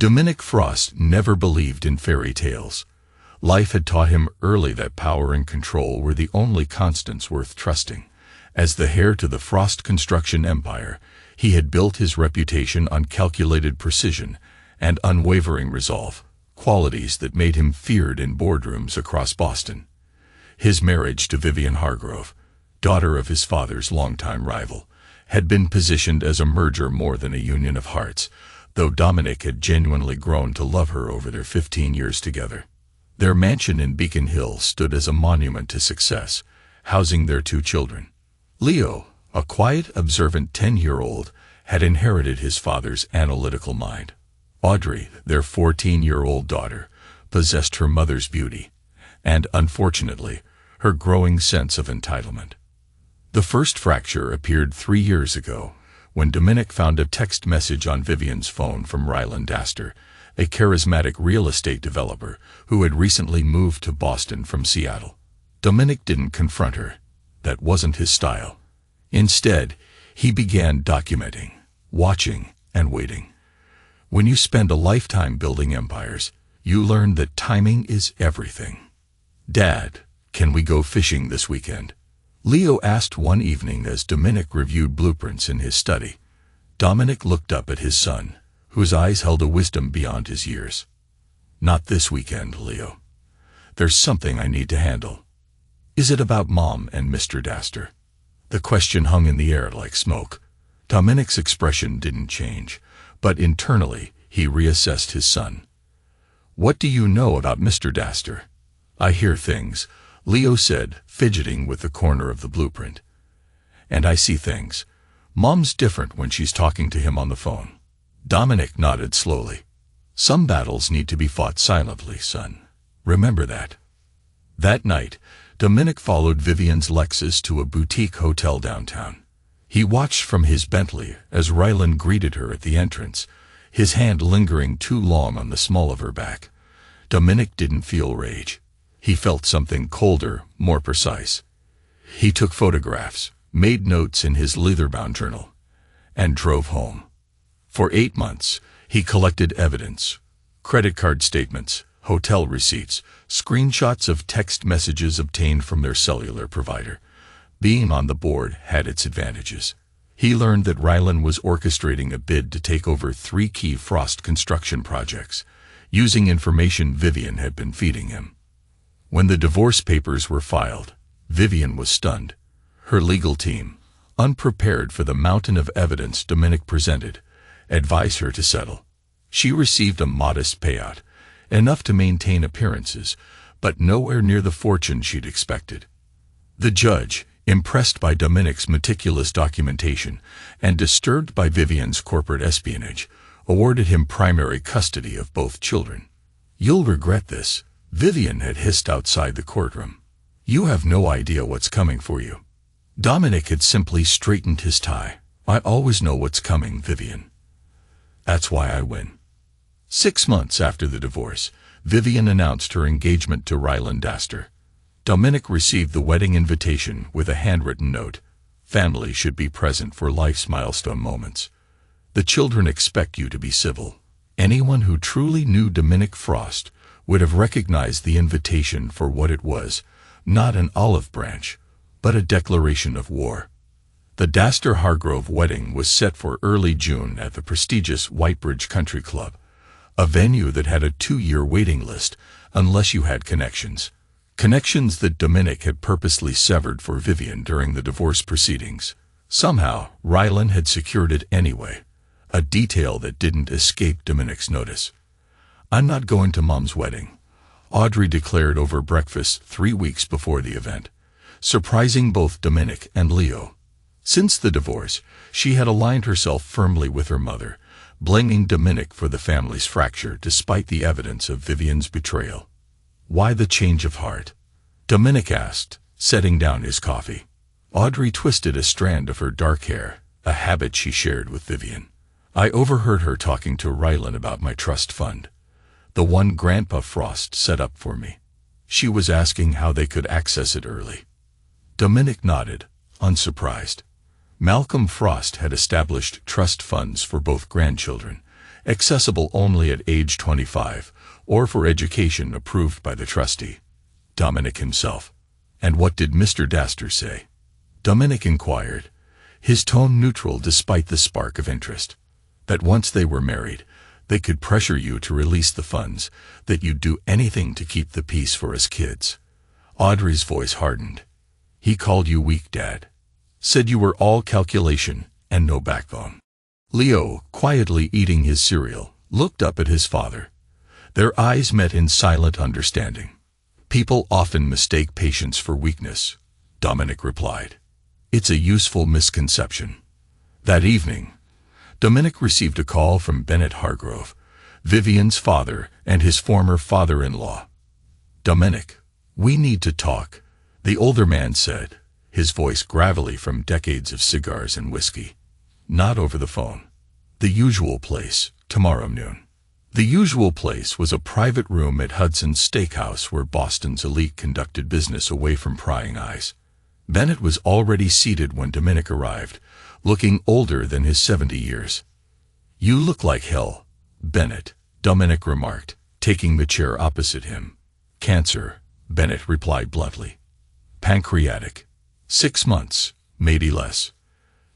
Dominic Frost never believed in fairy tales. Life had taught him early that power and control were the only constants worth trusting. As the heir to the Frost construction empire, he had built his reputation on calculated precision and unwavering resolve, qualities that made him feared in boardrooms across Boston. His marriage to Vivian Hargrove, daughter of his father's longtime rival, had been positioned as a merger more than a union of hearts, though Dominic had genuinely grown to love her over their 15 years together. Their mansion in Beacon Hill stood as a monument to success, housing their 2 children. Leo, a quiet, observant 10-year-old, had inherited his father's analytical mind. Audrey, their 14-year-old daughter, possessed her mother's beauty, and, unfortunately, her growing sense of entitlement. The first fracture appeared 3 years ago, when Dominic found a text message on Vivian's phone from Ryland Astor, a charismatic real estate developer who had recently moved to Boston from Seattle. Dominic didn't confront her. That wasn't his style. Instead, he began documenting, watching, and waiting. When you spend a lifetime building empires, you learn that timing is everything. "Dad, can we go fishing this weekend?" Leo asked one evening as Dominic reviewed blueprints in his study. Dominic looked up at his son, whose eyes held a wisdom beyond his years. "Not this weekend, Leo. There's something I need to handle." "Is it about Mom and Mr. Dastor?" The question hung in the air like smoke. Dominic's expression didn't change, but internally he reassessed his son. "What do you know about Mr. Dastor?" "I hear things," Leo said, fidgeting with the corner of the blueprint. "And I see things. Mom's different when she's talking to him on the phone." Dominic nodded slowly. "Some battles need to be fought silently, son. Remember that." That night, Dominic followed Vivian's Lexus to a boutique hotel downtown. He watched from his Bentley as Ryland greeted her at the entrance, his hand lingering too long on the small of her back. Dominic didn't feel rage. He felt something colder, more precise. He took photographs, made notes in his leather-bound journal, and drove home. For 8 months, he collected evidence: credit card statements, hotel receipts, screenshots of text messages obtained from their cellular provider. Being on the board had its advantages. He learned that Ryland was orchestrating a bid to take over 3 key Frost construction projects, using information Vivian had been feeding him. When the divorce papers were filed, Vivian was stunned. Her legal team, unprepared for the mountain of evidence Dominic presented, advised her to settle. She received a modest payout, enough to maintain appearances, but nowhere near the fortune she'd expected. The judge, impressed by Dominic's meticulous documentation and disturbed by Vivian's corporate espionage, awarded him primary custody of both children. "You'll regret this," Vivian had hissed outside the courtroom. "You have no idea what's coming for you." Dominic had simply straightened his tie. "I always know what's coming, Vivian. That's why I win." 6 months after the divorce, Vivian announced her engagement to Ryland Astor. Dominic received the wedding invitation with a handwritten note: "Family should be present for life's milestone moments. The children expect you to be civil." Anyone who truly knew Dominic Frost would have recognized the invitation for what it was: not an olive branch, but a declaration of war. The Dastor-Hargrove wedding was set for early June at the prestigious Whitebridge Country Club, a venue that had a 2-year waiting list unless you had connections. Connections that Dominic had purposely severed for Vivian during the divorce proceedings. Somehow, Ryland had secured it anyway, a detail that didn't escape Dominic's notice. "I'm not going to Mom's wedding," Audrey declared over breakfast 3 weeks before the event, surprising both Dominic and Leo. Since the divorce, she had aligned herself firmly with her mother, blaming Dominic for the family's fracture despite the evidence of Vivian's betrayal. "Why the change of heart?" Dominic asked, setting down his coffee. Audrey twisted a strand of her dark hair, a habit she shared with Vivian. "I overheard her talking to Ryland about my trust fund, the one Grandpa Frost set up for me. She was asking how they could access it early." Dominic nodded, unsurprised. Malcolm Frost had established trust funds for both grandchildren, accessible only at age 25, or for education approved by the trustee, Dominic himself. "And what did Mr. Dastor say?" Dominic inquired, his tone neutral despite the spark of interest. "That once they were married, they could pressure you to release the funds, that you'd do anything to keep the peace for us kids." Audrey's voice hardened. "He called you weak, Dad. Said you were all calculation and no backbone." Leo, quietly eating his cereal, looked up at his father. Their eyes met in silent understanding. "People often mistake patience for weakness," Dominic replied. "It's a useful misconception." That evening, Dominic received a call from Bennett Hargrove, Vivian's father and his former father-in-law. "Dominic, we need to talk," the older man said, his voice gravelly from decades of cigars and whiskey. "Not over the phone. The usual place, tomorrow noon." The usual place was a private room at Hudson's Steakhouse where Boston's elite conducted business away from prying eyes. Bennett was already seated when Dominic arrived, looking older than his 70 years. "You look like hell, Bennett," Dominic remarked, taking the chair opposite him. "Cancer," Bennett replied bluntly. "Pancreatic. 6 months, maybe less."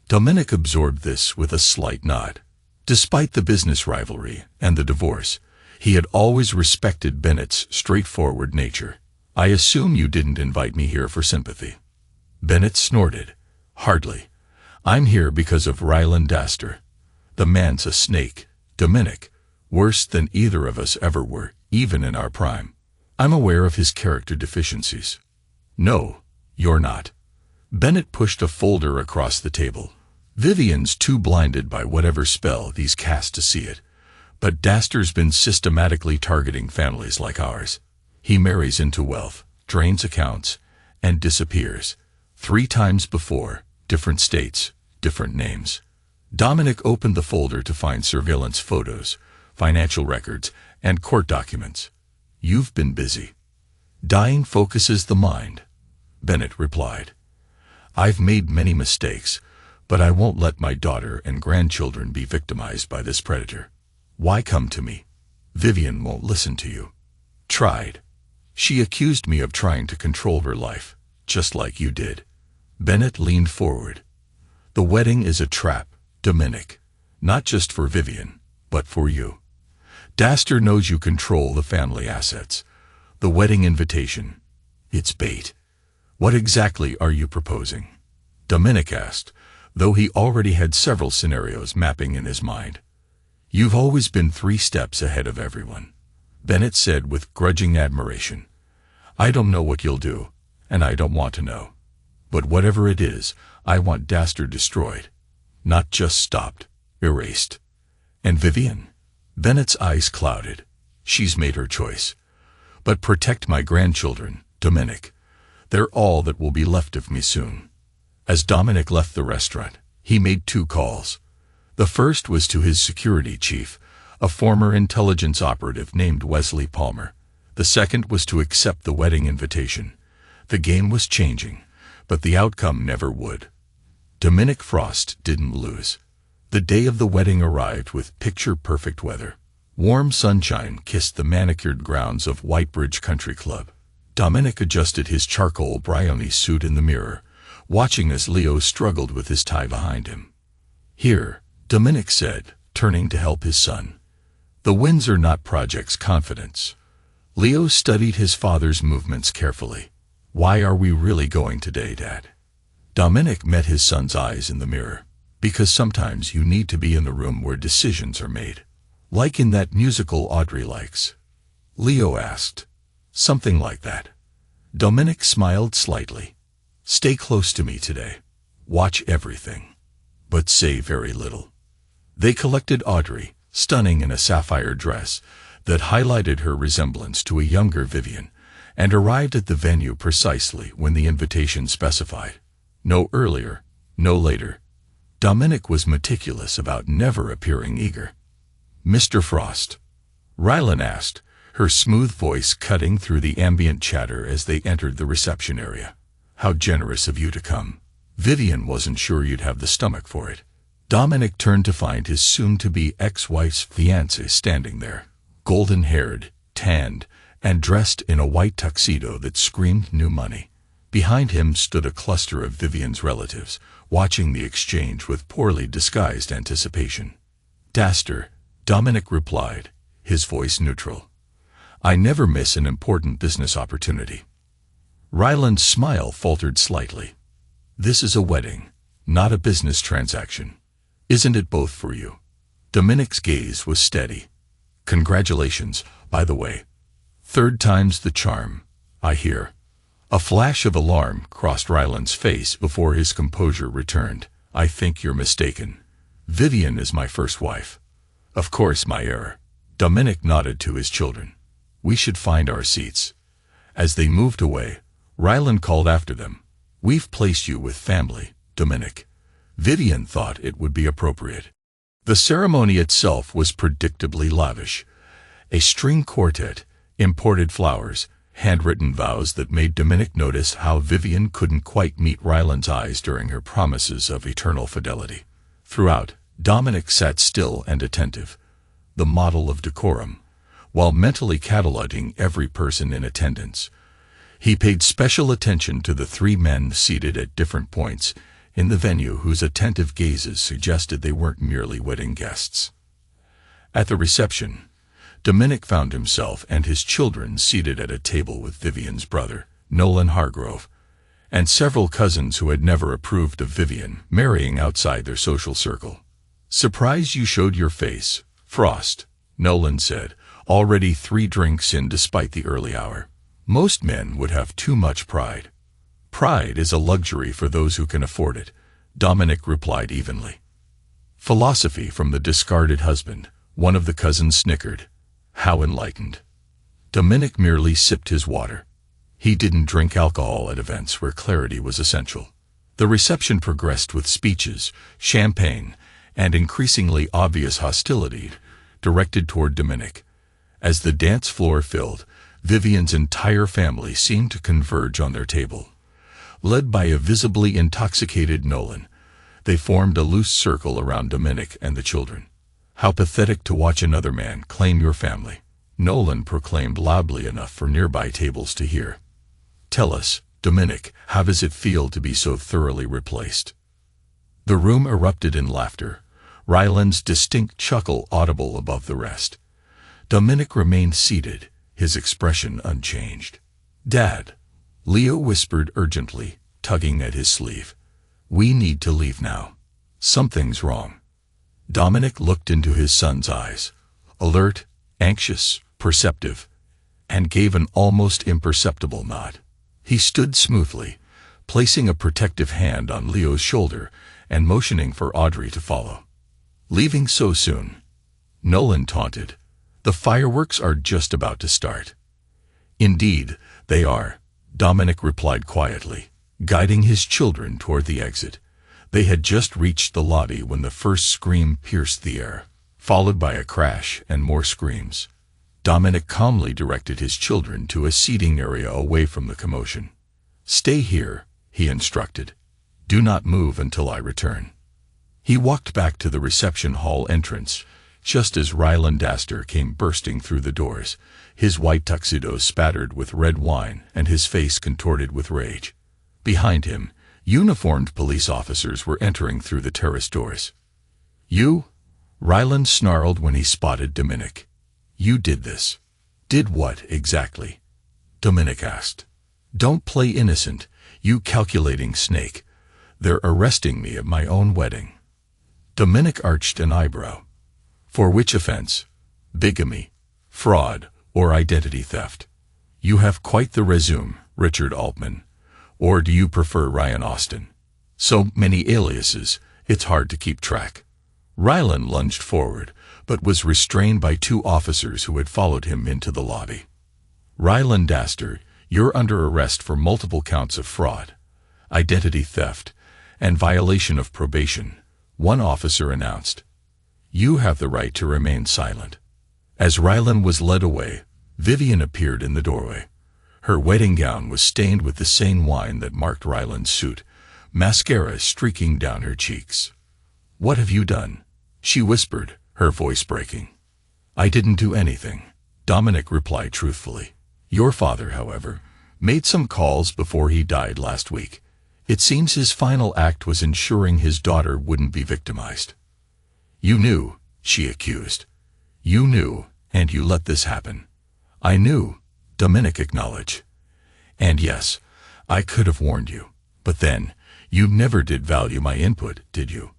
Dominic absorbed this with a slight nod. Despite the business rivalry and the divorce, he had always respected Bennett's straightforward nature. "I assume you didn't invite me here for sympathy." Bennett snorted. "Hardly. I'm here because of Ryland Dastor. The man's a snake, Dominic, worse than either of us ever were, even in our prime. I'm aware of his character deficiencies." "No, you're not." Bennett pushed a folder across the table. "Vivian's too blinded by whatever spell these cast to see it, but Dastor's been systematically targeting families like ours. He marries into wealth, drains accounts, and disappears. 3 times before, different states, different names." Dominic opened the folder to find surveillance photos, financial records, and court documents. "You've been busy." "Dying focuses the mind," Bennett replied. "I've made many mistakes, but I won't let my daughter and grandchildren be victimized by this predator. Why come to me? Vivian won't listen to you." "Tried. She accused me of trying to control her life, just like you did." Bennett leaned forward. "The wedding is a trap, Dominic. Not just for Vivian, but for you. Dastor knows you control the family assets. The wedding invitation, it's bait." "What exactly are you proposing?" Dominic asked, though he already had several scenarios mapping in his mind. "You've always been 3 steps ahead of everyone," Bennett said with grudging admiration. "I don't know what you'll do, and I don't want to know. But whatever it is, I want Dastor destroyed. Not just stopped, erased." "And Vivian?" Bennett's eyes clouded. "She's made her choice. But protect my grandchildren, Dominic. They're all that will be left of me soon." As Dominic left the restaurant, he made 2 calls. The first was to his security chief, a former intelligence operative named Wesley Palmer. The second was to accept the wedding invitation. The game was changing, but the outcome never would. Dominic Frost didn't lose. The day of the wedding arrived with picture-perfect weather. Warm sunshine kissed the manicured grounds of Whitebridge Country Club. Dominic adjusted his charcoal Bryony suit in the mirror, watching as Leo struggled with his tie behind him. "Here," Dominic said, turning to help his son. "The Windsor Knot Project's confidence." Leo studied his father's movements carefully. "Why are we really going today, Dad?" Dominic met his son's eyes in the mirror. "Because sometimes you need to be in the room where decisions are made. Like in that musical Audrey likes." Leo asked. "Something like that." Dominic smiled slightly. "Stay close to me today. Watch everything. But say very little." They collected Audrey, stunning in a sapphire dress that highlighted her resemblance to a younger Vivian, and arrived at the venue precisely when the invitation specified. No earlier, no later. Dominic was meticulous about never appearing eager. "Mr. Frost?" Rylan asked, her smooth voice cutting through the ambient chatter as they entered the reception area. "How generous of you to come. Vivian wasn't sure you'd have the stomach for it." Dominic turned to find his soon-to-be ex-wife's fiancé standing there, golden-haired, tanned, and dressed in a white tuxedo that screamed new money. Behind him stood a cluster of Vivian's relatives, watching the exchange with poorly disguised anticipation. "Daster," Dominic replied, his voice neutral. "I never miss an important business opportunity." Ryland's smile faltered slightly. "This is a wedding, not a business transaction. Isn't it both for you?" Dominic's gaze was steady. "Congratulations, by the way. Third time's the charm, I hear." A flash of alarm crossed Ryland's face before his composure returned. "I think you're mistaken. Vivian is my first wife." "Of course, my error." Dominic nodded to his children. "We should find our seats." As they moved away, Ryland called after them. "We've placed you with family, Dominic. Vivian thought it would be appropriate." The ceremony itself was predictably lavish. A string quartet, imported flowers, handwritten vows that made Dominic notice how Vivian couldn't quite meet Ryland's eyes during her promises of eternal fidelity. Throughout, Dominic sat still and attentive, the model of decorum, while mentally cataloging every person in attendance. He paid special attention to the three men seated at different points in the venue whose attentive gazes suggested they weren't merely wedding guests. At the reception, Dominic found himself and his children seated at a table with Vivian's brother, Nolan Hargrove, and several cousins who had never approved of Vivian marrying outside their social circle. "Surprised you showed your face, Frost," Nolan said, already 3 drinks in despite the early hour. "Most men would have too much pride." "Pride is a luxury for those who can afford it," Dominic replied evenly. "Philosophy from the discarded husband," one of the cousins snickered. "How enlightened." Dominic merely sipped his water. He didn't drink alcohol at events where clarity was essential. The reception progressed with speeches, champagne, and increasingly obvious hostility directed toward Dominic. As the dance floor filled, Vivian's entire family seemed to converge on their table. Led by a visibly intoxicated Nolan, they formed a loose circle around Dominic and the children. "How pathetic to watch another man claim your family," Nolan proclaimed loudly enough for nearby tables to hear. "Tell us, Dominic, how does it feel to be so thoroughly replaced?" The room erupted in laughter, Ryland's distinct chuckle audible above the rest. Dominic remained seated, his expression unchanged. "Dad," Leo whispered urgently, tugging at his sleeve. "We need to leave now. Something's wrong." Dominic looked into his son's eyes, alert, anxious, perceptive, and gave an almost imperceptible nod. He stood smoothly, placing a protective hand on Leo's shoulder and motioning for Audrey to follow. "Leaving so soon?" Nolan taunted. "The fireworks are just about to start." "Indeed, they are," Dominic replied quietly, guiding his children toward the exit. They had just reached the lobby when the first scream pierced the air, followed by a crash and more screams. Dominic calmly directed his children to a seating area away from the commotion. "Stay here," he instructed. "Do not move until I return." He walked back to the reception hall entrance, just as Ryland Daster came bursting through the doors, his white tuxedo spattered with red wine and his face contorted with rage. Behind him, uniformed police officers were entering through the terrace doors. "You?" Ryland snarled when he spotted Dominic. "You did this." "Did what, exactly?" Dominic asked. "Don't play innocent, you calculating snake. They're arresting me at my own wedding." Dominic arched an eyebrow. "For which offense? Bigamy, fraud, or identity theft? You have quite the resume, Richard Altman. Or do you prefer Ryan Austin? So many aliases, it's hard to keep track." Ryland lunged forward, but was restrained by 2 officers who had followed him into the lobby. "Ryland Daster, you're under arrest for multiple counts of fraud, identity theft, and violation of probation," one officer announced. "You have the right to remain silent." As Ryland was led away, Vivian appeared in the doorway. Her wedding gown was stained with the same wine that marked Ryland's suit, mascara streaking down her cheeks. "What have you done?" she whispered, her voice breaking. "I didn't do anything," Dominic replied truthfully. "Your father, however, made some calls before he died last week. It seems his final act was ensuring his daughter wouldn't be victimized." "You knew," she accused. "You knew, and you let this happen." "I knew," Dominic acknowledged. "And yes, I could have warned you. But then, you never did value my input, did you?"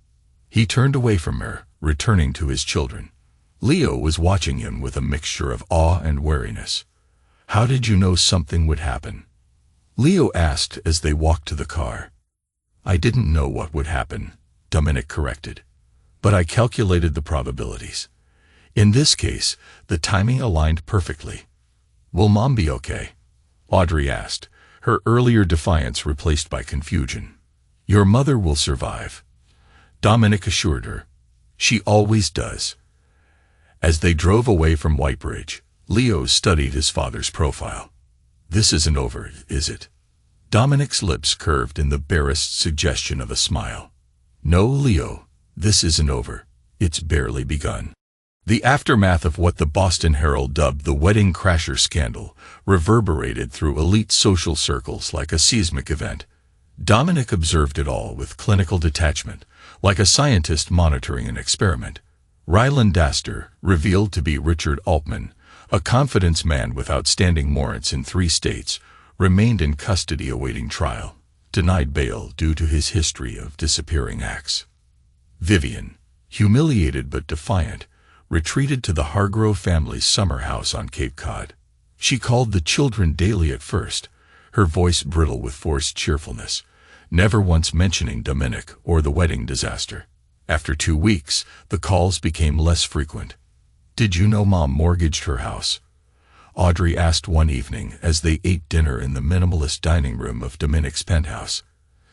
He turned away from her, returning to his children. Leo was watching him with a mixture of awe and wariness. "How did you know something would happen?" Leo asked as they walked to the car. "I didn't know what would happen," Dominic corrected. "But I calculated the probabilities. In this case, the timing aligned perfectly." "Will Mom be okay?" Audrey asked, her earlier defiance replaced by confusion. "Your mother will survive," Dominic assured her. "She always does." As they drove away from Whitebridge, Leo studied his father's profile. "This isn't over, is it?" Dominic's lips curved in the barest suggestion of a smile. "No, Leo, this isn't over. It's barely begun." The aftermath of what the Boston Herald dubbed the wedding crasher scandal reverberated through elite social circles like a seismic event. Dominic observed it all with clinical detachment, like a scientist monitoring an experiment. Ryland Daster, revealed to be Richard Altman, a confidence man with outstanding warrants in 3 states, remained in custody awaiting trial, denied bail due to his history of disappearing acts. Vivian, humiliated but defiant, retreated to the Hargrove family's summer house on Cape Cod. She called the children daily at first, her voice brittle with forced cheerfulness, never once mentioning Dominic or the wedding disaster. After 2 weeks, the calls became less frequent. "Did you know Mom mortgaged her house?" Audrey asked one evening as they ate dinner in the minimalist dining room of Dominic's penthouse.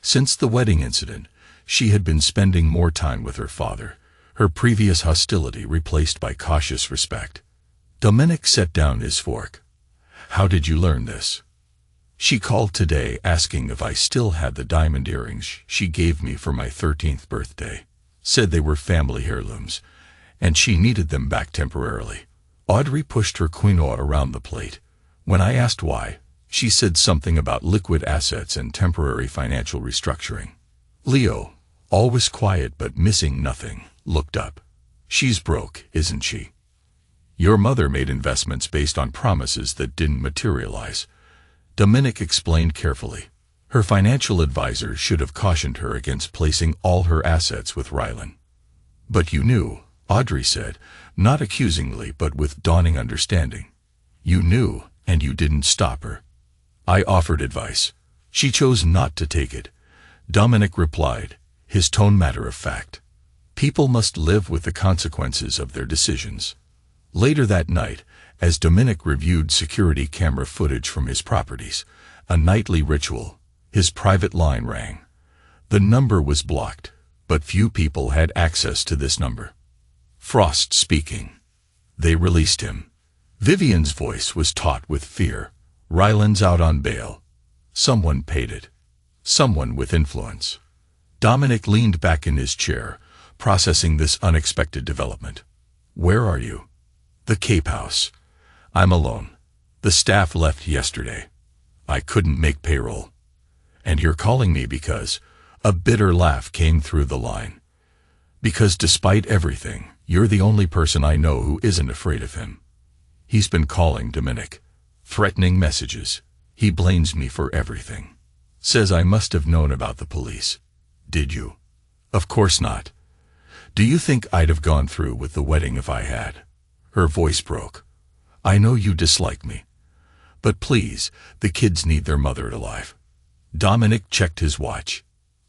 Since the wedding incident, she had been spending more time with her father, her previous hostility replaced by cautious respect. Dominic set down his fork. "How did you learn this?" "She called today asking if I still had the diamond earrings she gave me for my 13th birthday. Said they were family heirlooms, and she needed them back temporarily." Audrey pushed her quinoa around the plate. When I asked why, she said something about liquid assets and temporary financial restructuring. Leo, always quiet but missing nothing, looked up. "She's broke, isn't she?" "Your mother made investments based on promises that didn't materialize," Dominic explained carefully. Her financial advisor should have cautioned her against placing all her assets with Rylan. "But you knew," Audrey said, not accusingly but with dawning understanding. "You knew, and you didn't stop her." "I offered advice. She chose not to take it," Dominic replied, his tone matter of fact. "People must live with the consequences of their decisions." Later that night, as Dominic reviewed security camera footage from his properties, a nightly ritual, his private line rang. The number was blocked, but few people had access to this number. Frost speaking. They released him. Vivian's voice was taut with fear. "Ryland's out on bail. Someone paid it. Someone with influence." Dominic leaned back in his chair, processing this unexpected development. "Where are you?" "The Cape House. I'm alone. The staff left yesterday. I couldn't make payroll." "And you're calling me because—" A bitter laugh came through the line. "Because despite everything, you're the only person I know who isn't afraid of him. He's been calling Dominic. Threatening messages. He blames me for everything. Says I must have known about the police." "Did you?" "Of course not. Do you think I'd have gone through with the wedding if I had?" Her voice broke. "I know you dislike me. But please, the kids need their mother alive." Dominic checked his watch.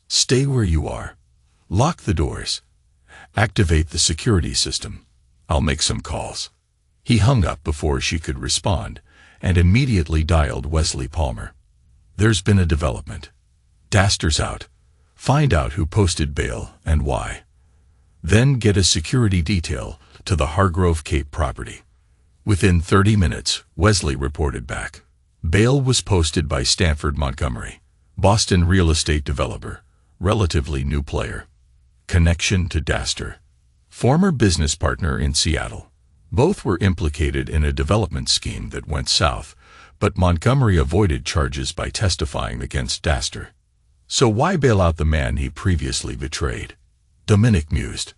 "Stay where you are. Lock the doors. Activate the security system. I'll make some calls." He hung up before she could respond, and immediately dialed Wesley Palmer. "There's been a development. Daster's out. Find out who posted bail and why. Then get a security detail to the Hargrove Cape property." Within 30 minutes, Wesley reported back. Bail was posted by Stanford Montgomery, Boston real estate developer, relatively new player. Connection to Daster. Former business partner in Seattle. Both were implicated in a development scheme that went south, but Montgomery avoided charges by testifying against Daster. So why bail out the man he previously betrayed? Dominic mused.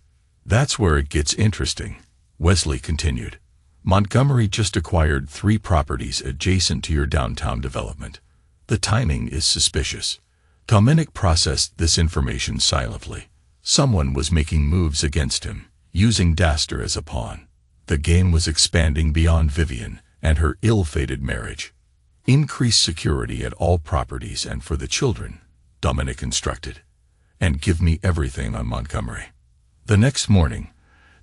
That's where it gets interesting, Wesley continued. Montgomery just acquired 3 properties adjacent to your downtown development. The timing is suspicious. Dominic processed this information silently. Someone was making moves against him, using Daster as a pawn. The game was expanding beyond Vivian and her ill-fated marriage. Increase security at all properties and for the children, Dominic instructed. And give me everything on Montgomery. The next morning,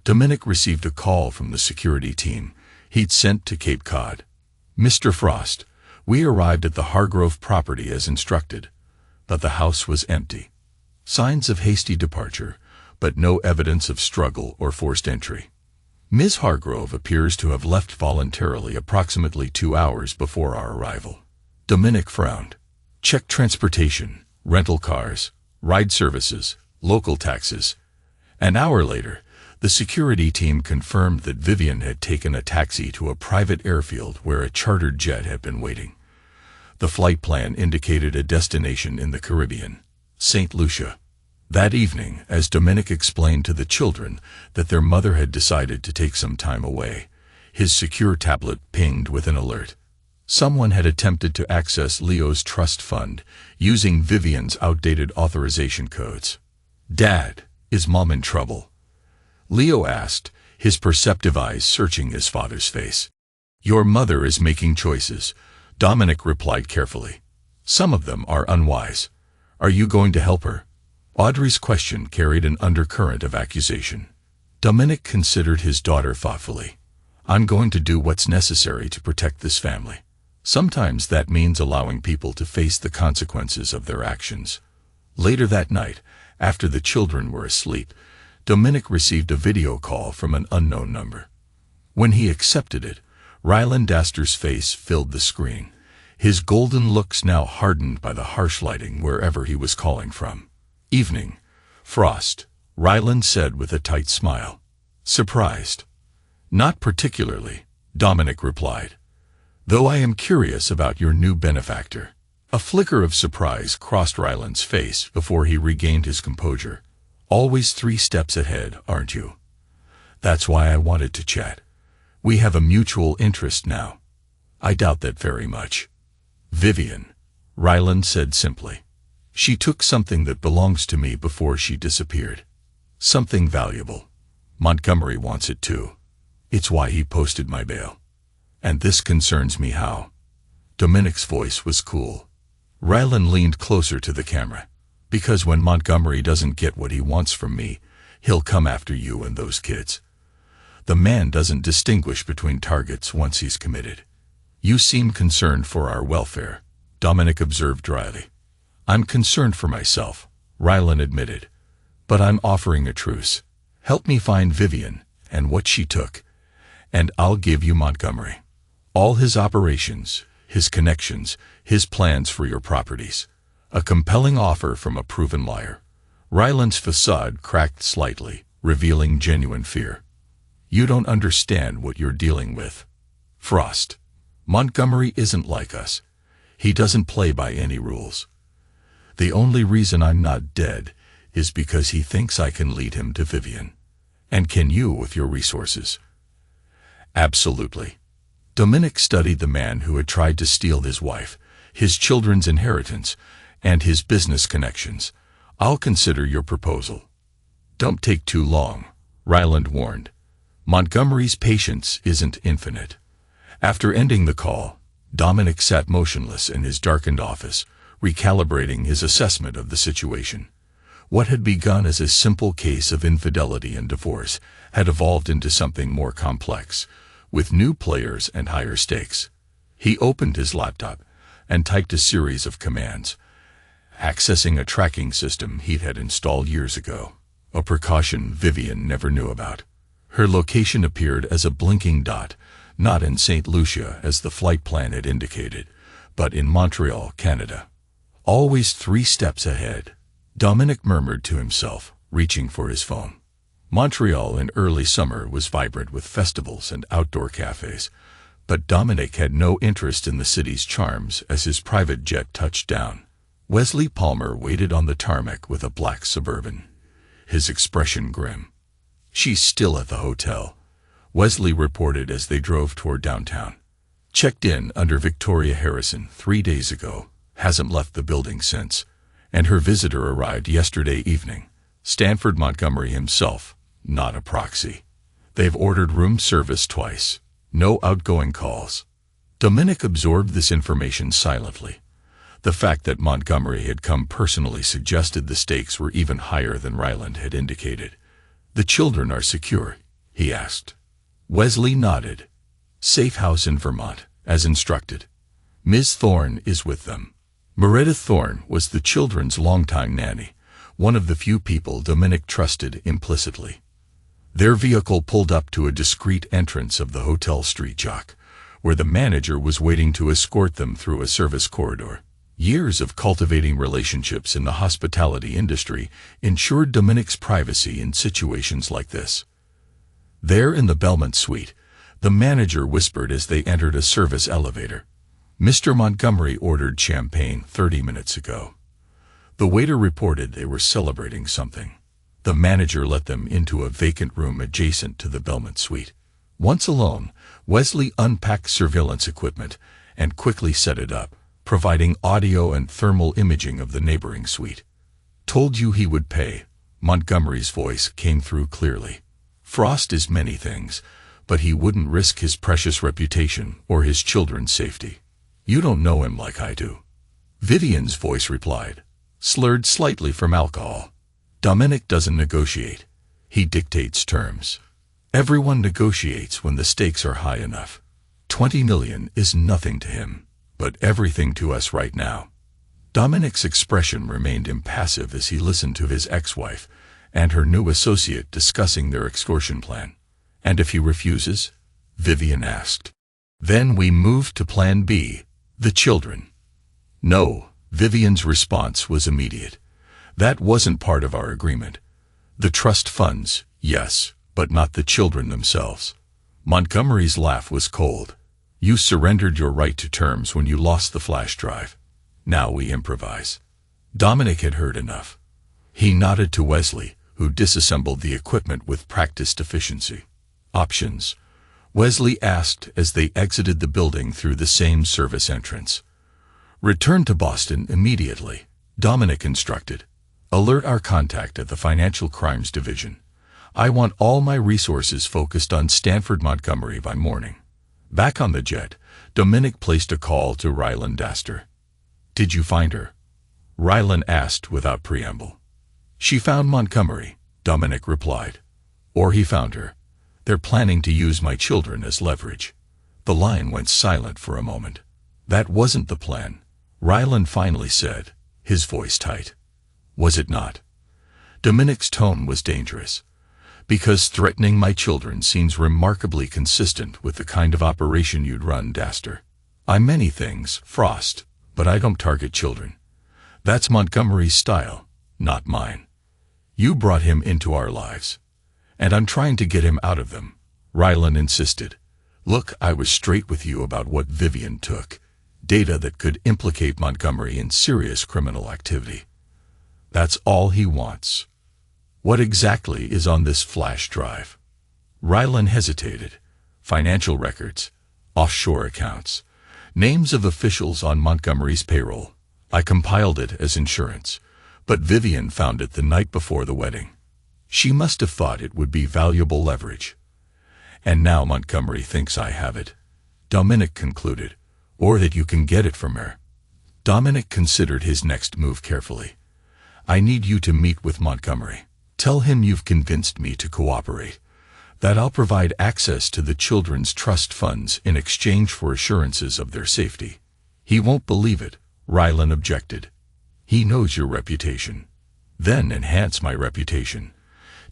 Dominic received a call from the security team he'd sent to Cape Cod. Mr. Frost, we arrived at the Hargrove property as instructed, but the house was empty. Signs of hasty departure, but no evidence of struggle or forced entry. Ms. Hargrove appears to have left voluntarily approximately 2 hours before our arrival. Dominic frowned. Check transportation, rental cars, ride services, local taxes. An hour later, the security team confirmed that Vivian had taken a taxi to a private airfield where a chartered jet had been waiting. The flight plan indicated a destination in the Caribbean, St. Lucia. That evening, as Dominic explained to the children that their mother had decided to take some time away, his secure tablet pinged with an alert. Someone had attempted to access Leo's trust fund using Vivian's outdated authorization codes. Dad, is Mom in trouble? Leo asked, his perceptive eyes searching his father's face. Your mother is making choices, Dominic replied carefully. Some of them are unwise. Are you going to help her? Audrey's question carried an undercurrent of accusation. Dominic considered his daughter thoughtfully. I'm going to do what's necessary to protect this family. Sometimes that means allowing people to face the consequences of their actions. Later that night, after the children were asleep, Dominic received a video call from an unknown number. When he accepted it, Ryland Daster's face filled the screen, his golden looks now hardened by the harsh lighting wherever he was calling from. Evening, Frost, Ryland said with a tight smile. Surprised? Not particularly, Dominic replied. Though I am curious about your new benefactor. A flicker of surprise crossed Ryland's face before he regained his composure. Always 3 steps ahead, aren't you? That's why I wanted to chat. We have a mutual interest now. I doubt that very much. Vivian, Ryland said simply. She took something that belongs to me before she disappeared. Something valuable. Montgomery wants it too. It's why he posted my bail. And this concerns me how. Dominic's voice was cool. Ryland leaned closer to the camera. Because when Montgomery doesn't get what he wants from me, he'll come after you and those kids. The man doesn't distinguish between targets once he's committed. You seem concerned for our welfare, Dominic observed dryly. I'm concerned for myself, Ryland admitted. But I'm offering a truce. Help me find Vivian and what she took, and I'll give you Montgomery. All his operations, his connections, his plans for your properties. A compelling offer from a proven liar. Ryland's facade cracked slightly, revealing genuine fear. You don't understand what you're dealing with. Frost. Montgomery isn't like us. He doesn't play by any rules. The only reason I'm not dead is because he thinks I can lead him to Vivian. And can you with your resources? Absolutely. Dominic studied the man who had tried to steal his wife, his children's inheritance, and his business connections. I'll consider your proposal. Don't take too long, Ryland warned. Montgomery's patience isn't infinite. After ending the call, Dominic sat motionless in his darkened office, recalibrating his assessment of the situation. What had begun as a simple case of infidelity and divorce had evolved into something more complex, with new players and higher stakes. He opened his laptop and typed a series of commands, accessing a tracking system he had installed years ago, a precaution Vivian never knew about. Her location appeared as a blinking dot, not in St. Lucia as the flight plan had indicated, but in Montreal, Canada. Always 3 steps ahead, Dominic murmured to himself, reaching for his phone. Montreal in early summer was vibrant with festivals and outdoor cafes, but Dominic had no interest in the city's charms as his private jet touched down. Wesley Palmer waited on the tarmac with a black Suburban, his expression grim. "She's still at the hotel," Wesley reported as they drove toward downtown. "Checked in under Victoria Harrison 3 days ago, hasn't left the building since, and her visitor arrived yesterday evening. Stanford Montgomery himself, not a proxy. They've ordered room service twice. No outgoing calls." Dominic absorbed this information silently. The fact that Montgomery had come personally suggested the stakes were even higher than Ryland had indicated. "The children are secure?" he asked. Wesley nodded. "Safe house in Vermont, as instructed. Ms. Thorne is with them." Meredith Thorne was the children's longtime nanny, one of the few people Dominic trusted implicitly. Their vehicle pulled up to a discreet entrance of the hotel street jock, where the manager was waiting to escort them through a service corridor. Years of cultivating relationships in the hospitality industry ensured Dominic's privacy in situations like this. There in the Belmont suite, the manager whispered as they entered a service elevator. "Mr. Montgomery ordered champagne 30 minutes ago." The waiter reported they were celebrating something. The manager let them into a vacant room adjacent to the Belmont suite. Once alone, Wesley unpacked surveillance equipment and quickly set it up, providing audio and thermal imaging of the neighboring suite. "Told you he would pay," Montgomery's voice came through clearly. "Frost is many things, but he wouldn't risk his precious reputation or his children's safety. You don't know him like I do." Vivian's voice replied, slurred slightly from alcohol. "Dominic doesn't negotiate. He dictates terms. Everyone negotiates when the stakes are high enough. 20 million is nothing to him, but everything to us right now." Dominic's expression remained impassive as he listened to his ex-wife and her new associate discussing their extortion plan. "And if he refuses?" Vivian asked. "Then we move to Plan B, the children." "No," Vivian's response was immediate. "That wasn't part of our agreement. The trust funds, yes, but not the children themselves." Montgomery's laugh was cold. "You surrendered your right to terms when you lost the flash drive. Now we improvise." Dominic had heard enough. He nodded to Wesley, who disassembled the equipment with practiced efficiency. "Options?" Wesley asked as they exited the building through the same service entrance. "Return to Boston immediately," Dominic instructed. "Alert our contact at the Financial Crimes Division. I want all my resources focused on Stanford Montgomery by morning." Back on the jet, Dominic placed a call to Ryland Astor. "Did you find her?" Ryland asked without preamble. "She found Montgomery," Dominic replied. "Or he found her. They're planning to use my children as leverage." The line went silent for a moment. "That wasn't the plan," Ryland finally said, his voice tight. "Was it not?" Dominic's tone was dangerous. "Because threatening my children seems remarkably consistent with the kind of operation you'd run, Daster. I'm many things, Frost, but I don't target children. That's Montgomery's style, not mine. You brought him into our lives, and I'm trying to get him out of them," Ryland insisted. "Look, I was straight with you about what Vivian took, data that could implicate Montgomery in serious criminal activity. That's all he wants. What exactly is on this flash drive?" Ryland hesitated. "Financial records, offshore accounts, names of officials on Montgomery's payroll. I compiled it as insurance, but Vivian found it the night before the wedding. She must have thought it would be valuable leverage. And now Montgomery thinks I have it," Dominic concluded, "or that you can get it from her." Dominic considered his next move carefully. "I need you to meet with Montgomery. Tell him you've convinced me to cooperate, that I'll provide access to the children's trust funds in exchange for assurances of their safety." "He won't believe it," Ryland objected. "He knows your reputation." "Then enhance my reputation.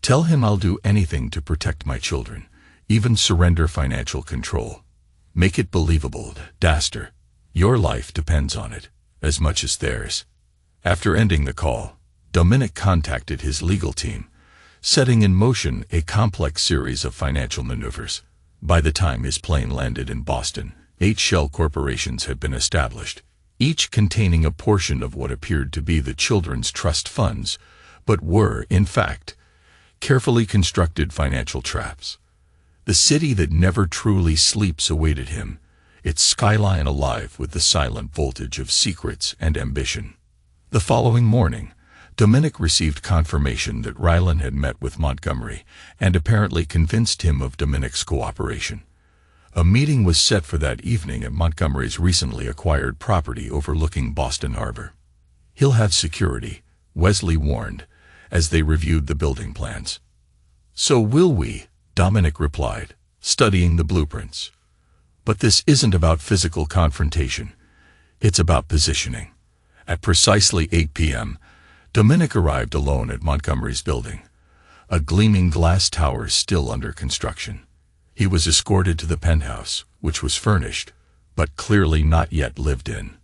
Tell him I'll do anything to protect my children, even surrender financial control. Make it believable, Daster. Your life depends on it, as much as theirs." After ending the call, Dominic contacted his legal team setting in motion a complex series of financial maneuvers. By the time his plane landed in Boston, 8 shell corporations had been established, each containing a portion of what appeared to be the children's trust funds, but were, in fact, carefully constructed financial traps. The city that never truly sleeps awaited him, its skyline alive with the silent voltage of secrets and ambition. The following morning, Dominic received confirmation that Rylan had met with Montgomery and apparently convinced him of Dominic's cooperation. A meeting was set for that evening at Montgomery's recently acquired property overlooking Boston Harbor. "He'll have security," Wesley warned, as they reviewed the building plans. "So will we," Dominic replied, studying the blueprints. "But this isn't about physical confrontation. It's about positioning." At precisely 8 p.m., Dominic arrived alone at Montgomery's building, a gleaming glass tower still under construction. He was escorted to the penthouse, which was furnished, but clearly not yet lived in.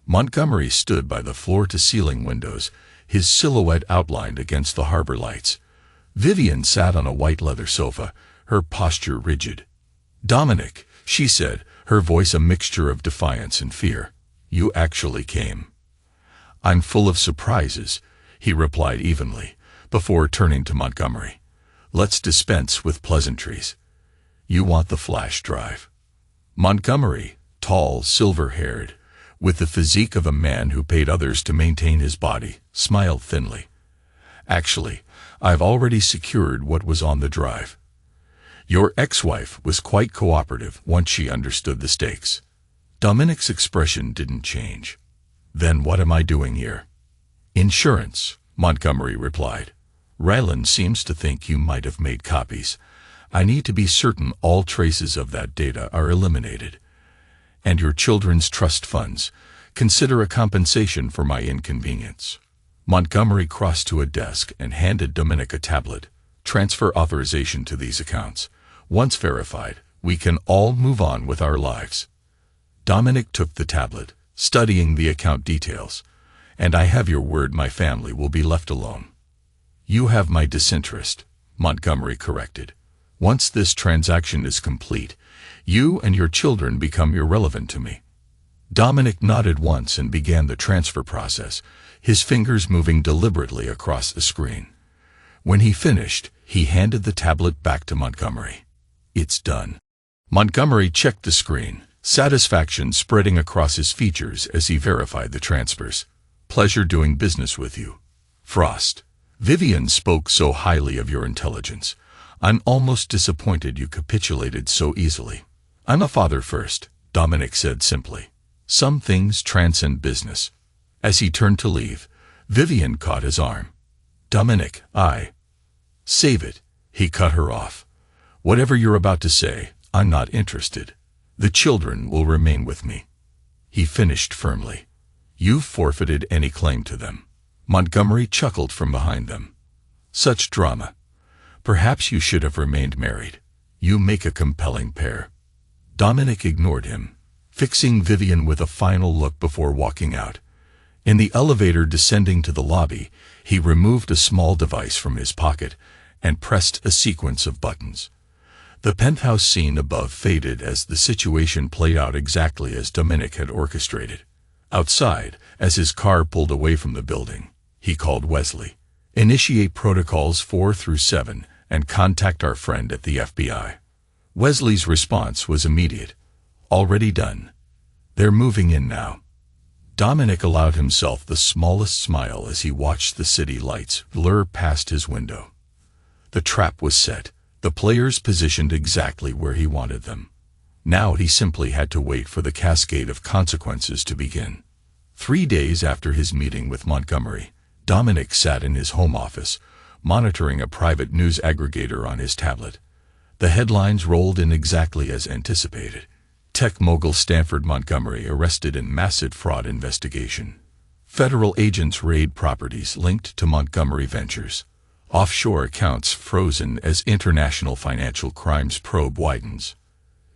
Montgomery stood by the floor-to-ceiling windows, his silhouette outlined against the harbor lights. Vivian sat on a white leather sofa, her posture rigid. "Dominic," she said, her voice a mixture of defiance and fear, "you actually came." "I'm full of surprises," he replied evenly, before turning to Montgomery. "Let's dispense with pleasantries. You want the flash drive." Montgomery, tall, silver-haired, with the physique of a man who paid others to maintain his body, smiled thinly. "Actually, I've already secured what was on the drive." Your ex-wife was quite cooperative once she understood the stakes. Dominic's expression didn't change. "Then what am I doing here?" "Insurance," Montgomery replied. "Ryland seems to think you might have made copies. I need to be certain all traces of that data are eliminated. And your children's trust funds. Consider a compensation for my inconvenience." Montgomery crossed to a desk and handed Dominic a tablet. "Transfer authorization to these accounts. Once verified, we can all move on with our lives." Dominic took the tablet, studying the account details. "And I have your word my family will be left alone." "You have my disinterest," Montgomery corrected. "Once this transaction is complete, you and your children become irrelevant to me." Dominic nodded once and began the transfer process, his fingers moving deliberately across the screen. When he finished, he handed the tablet back to Montgomery. "It's done." Montgomery checked the screen, satisfaction spreading across his features as he verified the transfers. "Pleasure doing business with you, Frost. Vivian spoke so highly of your intelligence. I'm almost disappointed you capitulated so easily." "I'm a father first," Dominic said simply. "Some things transcend business." As he turned to leave, Vivian caught his arm. "Dominic, Save it," he cut her off. "Whatever you're about to say, I'm not interested. The children will remain with me." He finished firmly. "You've forfeited any claim to them." Montgomery chuckled from behind them. "Such drama. Perhaps you should have remained married. You make a compelling pair." Dominic ignored him, fixing Vivian with a final look before walking out. In the elevator descending to the lobby, he removed a small device from his pocket and pressed a sequence of buttons. The penthouse scene above faded as the situation played out exactly as Dominic had orchestrated. Outside, as his car pulled away from the building, he called Wesley. "Initiate protocols 4 through 7 and contact our friend at the FBI." Wesley's response was immediate. "Already done. They're moving in now." Dominic allowed himself the smallest smile as he watched the city lights blur past his window. The trap was set, the players positioned exactly where he wanted them. Now he simply had to wait for the cascade of consequences to begin. 3 days after his meeting with Montgomery, Dominic sat in his home office, monitoring a private news aggregator on his tablet. The headlines rolled in exactly as anticipated. Tech mogul Stanford Montgomery arrested in massive fraud investigation. Federal agents raid properties linked to Montgomery Ventures. Offshore accounts frozen as international financial crimes probe widens.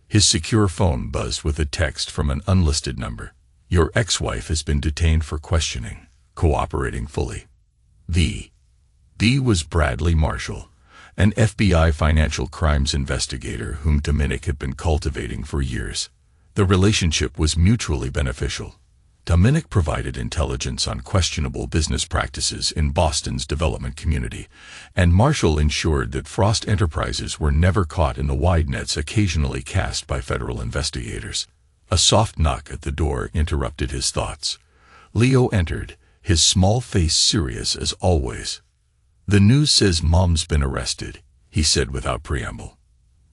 His secure phone buzzed with a text from an unlisted number. "Your ex-wife has been detained for questioning, cooperating fully." The was Bradley Marshall, an FBI financial crimes investigator whom Dominic had been cultivating for years. The relationship was mutually beneficial. Dominic provided intelligence on questionable business practices in Boston's development community, and Marshall ensured that Frost Enterprises were never caught in the wide nets occasionally cast by federal investigators. A soft knock at the door interrupted his thoughts. Leo entered, his small face serious as always. "The news says Mom's been arrested," he said without preamble.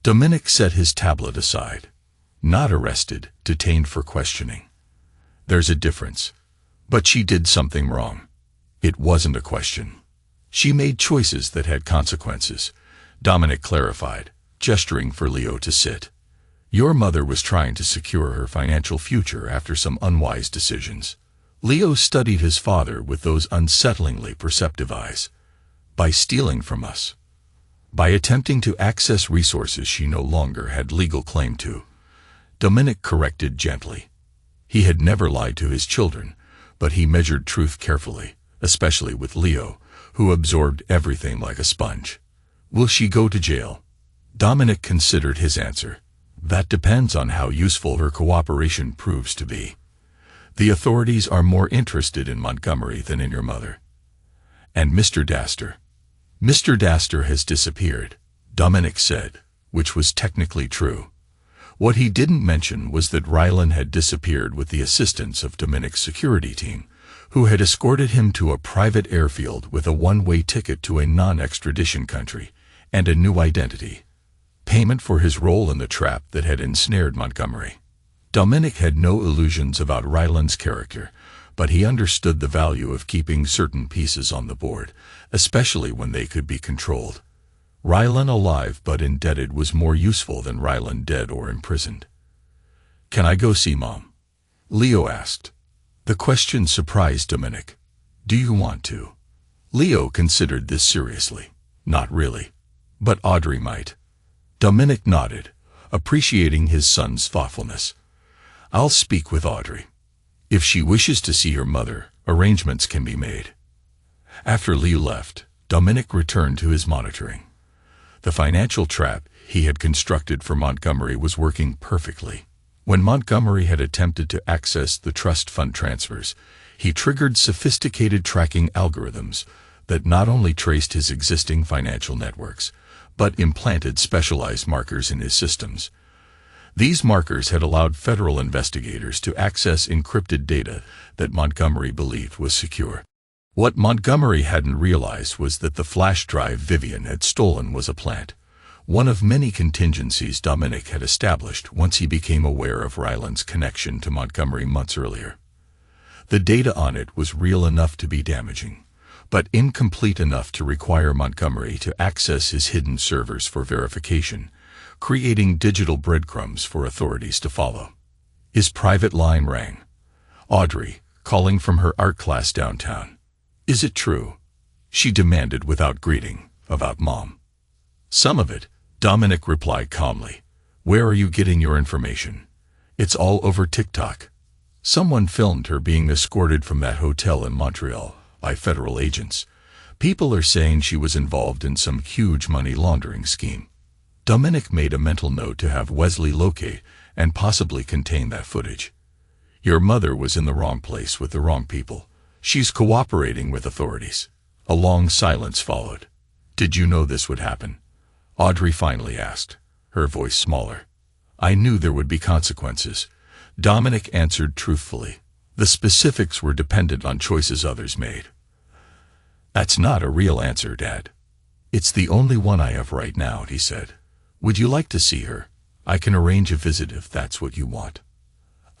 Dominic set his tablet aside. "Not arrested, detained for questioning." "There's a difference. But she did something wrong." "It wasn't a question. She made choices that had consequences," Dominic clarified, gesturing for Leo to sit. "Your mother was trying to secure her financial future after some unwise decisions." Leo studied his father with those unsettlingly perceptive eyes. "By stealing from us. By attempting to access resources she no longer had legal claim to," Dominic corrected gently. He had never lied to his children, but he measured truth carefully, especially with Leo, who absorbed everything like a sponge. "Will she go to jail?" Dominic considered his answer. "That depends on how useful her cooperation proves to be. The authorities are more interested in Montgomery than in your mother." "And Mr. Dastor?" "Mr. Dastor has disappeared," Dominic said, which was technically true. What he didn't mention was that Rylan had disappeared with the assistance of Dominic's security team, who had escorted him to a private airfield with a one-way ticket to a non-extradition country and a new identity. Payment for his role in the trap that had ensnared Montgomery. Dominic had no illusions about Rylan's character, but he understood the value of keeping certain pieces on the board, especially when they could be controlled. Rylan alive but indebted was more useful than Rylan dead or imprisoned. "Can I go see Mom?" Leo asked. The question surprised Dominic. "Do you want to?" Leo considered this seriously. "Not really. But Audrey might." Dominic nodded, appreciating his son's thoughtfulness. "I'll speak with Audrey. If she wishes to see her mother, arrangements can be made." After Leo left, Dominic returned to his monitoring. The financial trap he had constructed for Montgomery was working perfectly. When Montgomery had attempted to access the trust fund transfers, he triggered sophisticated tracking algorithms that not only traced his existing financial networks, but implanted specialized markers in his systems. These markers had allowed federal investigators to access encrypted data that Montgomery believed was secure. What Montgomery hadn't realized was that the flash drive Vivian had stolen was a plant, one of many contingencies Dominic had established once he became aware of Rylan's connection to Montgomery months earlier. The data on it was real enough to be damaging, but incomplete enough to require Montgomery to access his hidden servers for verification, creating digital breadcrumbs for authorities to follow. His private line rang. Audrey, calling from her art class downtown. "Is it true?" she demanded without greeting, "about Mom?" "Some of it," Dominic replied calmly. "Where are you getting your information?" "It's all over TikTok. Someone filmed her being escorted from that hotel in Montreal by federal agents. People are saying she was involved in some huge money laundering scheme." Dominic made a mental note to have Wesley locate and possibly contain that footage. "Your mother was in the wrong place with the wrong people. She's cooperating with authorities." A long silence followed. "Did you know this would happen?" Audrey finally asked, her voice smaller. "I knew there would be consequences," Dominic answered truthfully. "The specifics were dependent on choices others made." "That's not a real answer, Dad." "It's the only one I have right now," he said. "Would you like to see her? I can arrange a visit if that's what you want."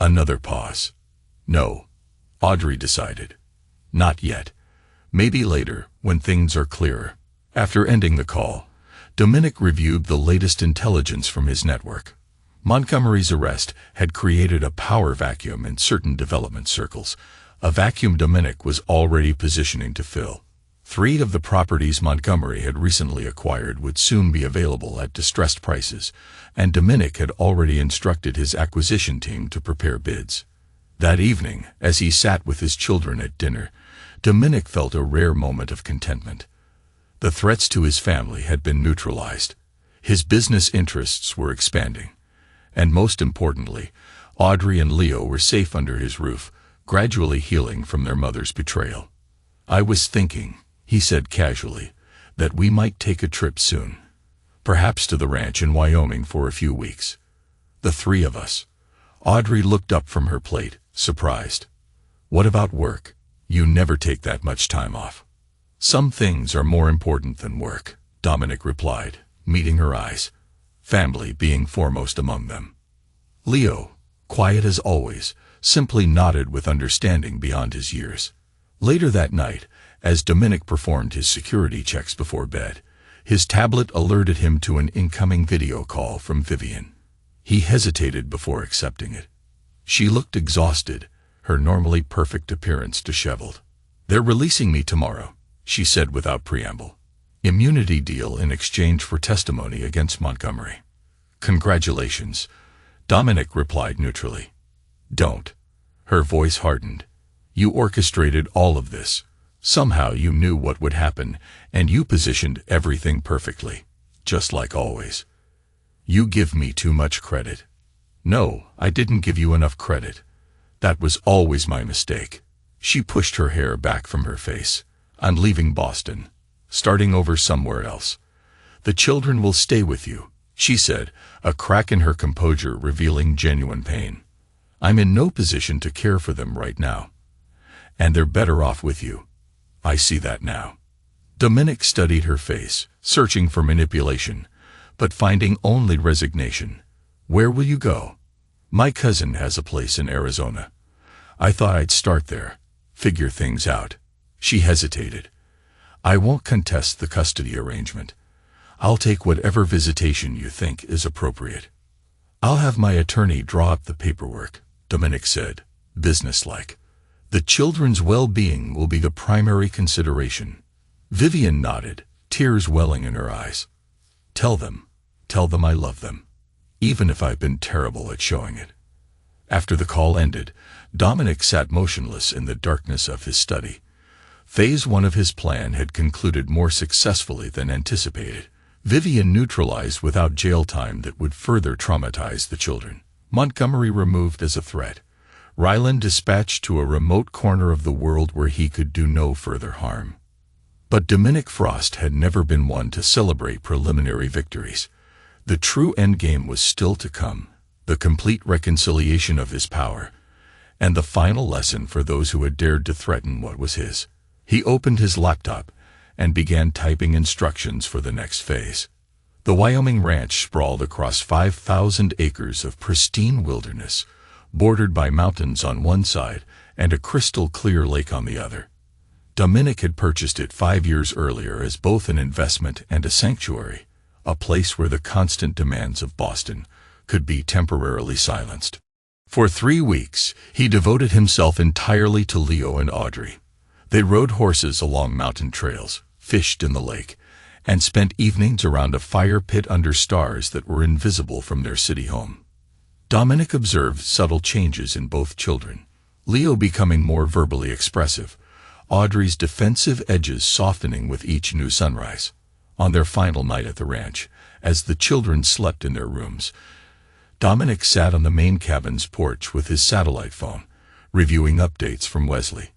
Another pause. "No," Audrey decided. "Not yet. Maybe later, when things are clearer." After ending the call, Dominic reviewed the latest intelligence from his network. Montgomery's arrest had created a power vacuum in certain development circles, a vacuum Dominic was already positioning to fill. 3 of the properties Montgomery had recently acquired would soon be available at distressed prices, and Dominic had already instructed his acquisition team to prepare bids. That evening, as he sat with his children at dinner, Dominic felt a rare moment of contentment. The threats to his family had been neutralized. His business interests were expanding. And most importantly, Audrey and Leo were safe under his roof, gradually healing from their mother's betrayal. "I was thinking," he said casually, "that we might take a trip soon. Perhaps to the ranch in Wyoming for a few weeks. The three of us." Audrey looked up from her plate, surprised. "What about work? You never take that much time off." "Some things are more important than work," Dominic replied, meeting her eyes, family being foremost among them. Leo, quiet as always, simply nodded with understanding beyond his years. Later that night, as Dominic performed his security checks before bed, his tablet alerted him to an incoming video call from Vivian. He hesitated before accepting it. She looked exhausted, her normally perfect appearance disheveled. "They're releasing me tomorrow," she said without preamble. "Immunity deal in exchange for testimony against Montgomery." "Congratulations," Dominic replied neutrally. "Don't." Her voice hardened. "You orchestrated all of this. Somehow you knew what would happen, and you positioned everything perfectly, just like always. You give me too much credit." "No, I didn't give you enough credit. That was always my mistake." She pushed her hair back from her face. "I'm leaving Boston, starting over somewhere else. The children will stay with you," she said, a crack in her composure revealing genuine pain. "I'm in no position to care for them right now. And they're better off with you. I see that now." Dominic studied her face, searching for manipulation, but finding only resignation. "Where will you go?" "My cousin has a place in Arizona. I thought I'd start there, figure things out." She hesitated. "I won't contest the custody arrangement. I'll take whatever visitation you think is appropriate." "I'll have my attorney draw up the paperwork," Dominic said, businesslike. "The children's well-being will be the primary consideration." Vivian nodded, tears welling in her eyes. Tell them I love them, even if I've been terrible at showing it." After the call ended, Dominic sat motionless in the darkness of his study. Phase 1 of his plan had concluded more successfully than anticipated. Vivian neutralized without jail time that would further traumatize the children. Montgomery removed as a threat. Ryland dispatched to a remote corner of the world where he could do no further harm. But Dominic Frost had never been one to celebrate preliminary victories. The true endgame was still to come, the complete reconciliation of his power, and the final lesson for those who had dared to threaten what was his. He opened his laptop and began typing instructions for the next phase. The Wyoming ranch sprawled across 5,000 acres of pristine wilderness, bordered by mountains on one side and a crystal-clear lake on the other. Dominic had purchased it 5 years earlier as both an investment and a sanctuary, a place where the constant demands of Boston could be temporarily silenced. For 3 weeks, he devoted himself entirely to Leo and Audrey. They rode horses along mountain trails, fished in the lake, and spent evenings around a fire pit under stars that were invisible from their city home. Dominic observed subtle changes in both children, Leo becoming more verbally expressive, Audrey's defensive edges softening with each new sunrise. On their final night at the ranch, as the children slept in their rooms, Dominic sat on the main cabin's porch with his satellite phone, reviewing updates from Wesley.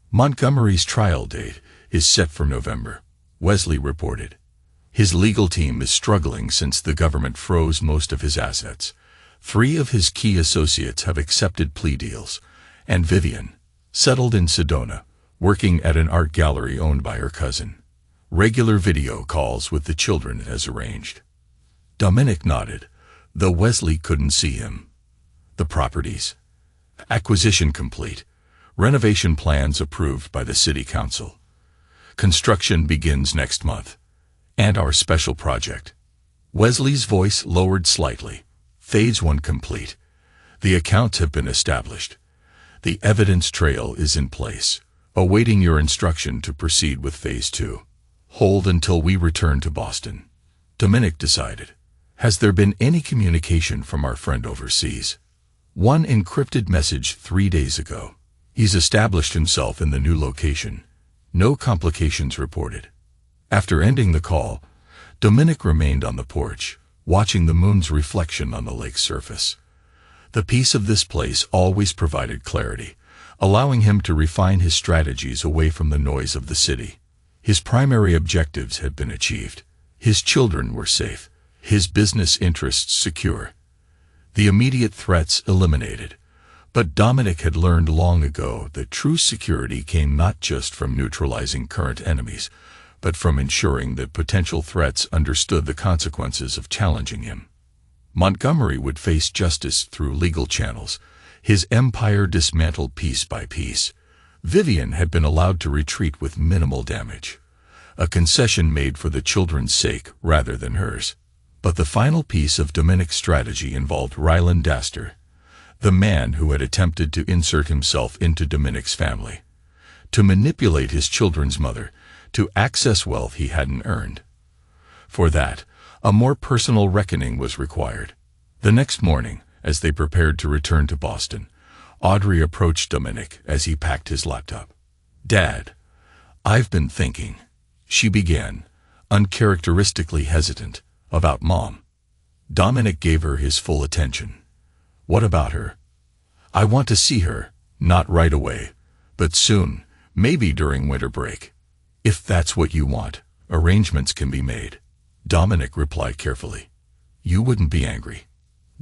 "Montgomery's trial date is set for November," Wesley reported. "His legal team is struggling since the government froze most of his assets. 3 of his key associates have accepted plea deals, and Vivian, settled in Sedona, working at an art gallery owned by her cousin. Regular video calls with the children as arranged." Dominic nodded, though Wesley couldn't see him. "The properties. Acquisition complete. Renovation plans approved by the city council. Construction begins next month. And our special project." Wesley's voice lowered slightly. "Phase 1 complete. The accounts have been established. The evidence trail is in place, awaiting your instruction to proceed with Phase 2. Hold until we return to Boston." Dominic decided. "Has there been any communication from our friend overseas?" "One encrypted message 3 days ago. He's established himself in the new location. No complications reported." After ending the call, Dominic remained on the porch, watching the moon's reflection on the lake's surface. The peace of this place always provided clarity, allowing him to refine his strategies away from the noise of the city. His primary objectives had been achieved. His children were safe, his business interests secure, the immediate threats eliminated. But Dominic had learned long ago that true security came not just from neutralizing current enemies, but from ensuring that potential threats understood the consequences of challenging him. Montgomery would face justice through legal channels, his empire dismantled piece by piece. Vivian had been allowed to retreat with minimal damage, a concession made for the children's sake rather than hers. But the final piece of Dominic's strategy involved Ryland Daster, the man who had attempted to insert himself into Dominic's family, to manipulate his children's mother, to access wealth he hadn't earned. For that, a more personal reckoning was required. The next morning, as they prepared to return to Boston, Audrey approached Dominic as he packed his laptop. "Dad, I've been thinking," she began, uncharacteristically hesitant, "about Mom." Dominic gave her his full attention. "What about her?" "I want to see her, not right away, but soon, maybe during winter break." "If that's what you want, arrangements can be made," Dominic replied carefully. "You wouldn't be angry?"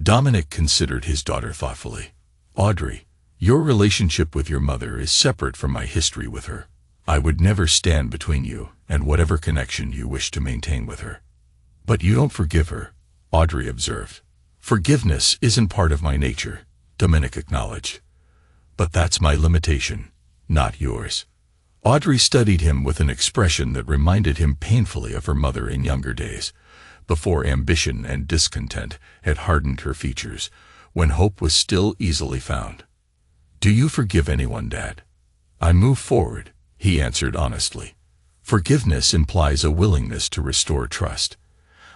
Dominic considered his daughter thoughtfully. "Audrey, your relationship with your mother is separate from my history with her. I would never stand between you and whatever connection you wish to maintain with her." "But you don't forgive her," Audrey observed. "Forgiveness isn't part of my nature," Dominic acknowledged. "But that's my limitation, not yours." Audrey studied him with an expression that reminded him painfully of her mother in younger days, before ambition and discontent had hardened her features, when hope was still easily found. "Do you forgive anyone, Dad?" "I move forward," he answered honestly. "Forgiveness implies a willingness to restore trust.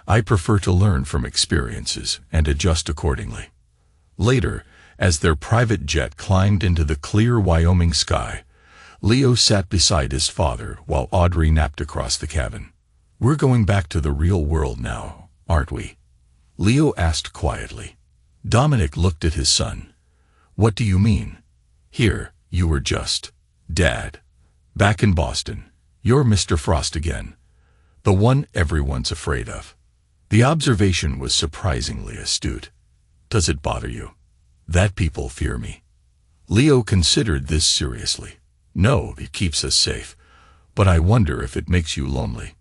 I prefer to learn from experiences and adjust accordingly." Later, as their private jet climbed into the clear Wyoming sky, Leo sat beside his father while Audrey napped across the cabin. "We're going back to the real world now, aren't we?" Leo asked quietly. Dominic looked at his son. "What do you mean?" "Here, you were just, Dad. Back in Boston, you're Mr. Frost again. The one everyone's afraid of." The observation was surprisingly astute. "Does it bother you that people fear me?" Leo considered this seriously. "No, it keeps us safe, but I wonder if it makes you lonely."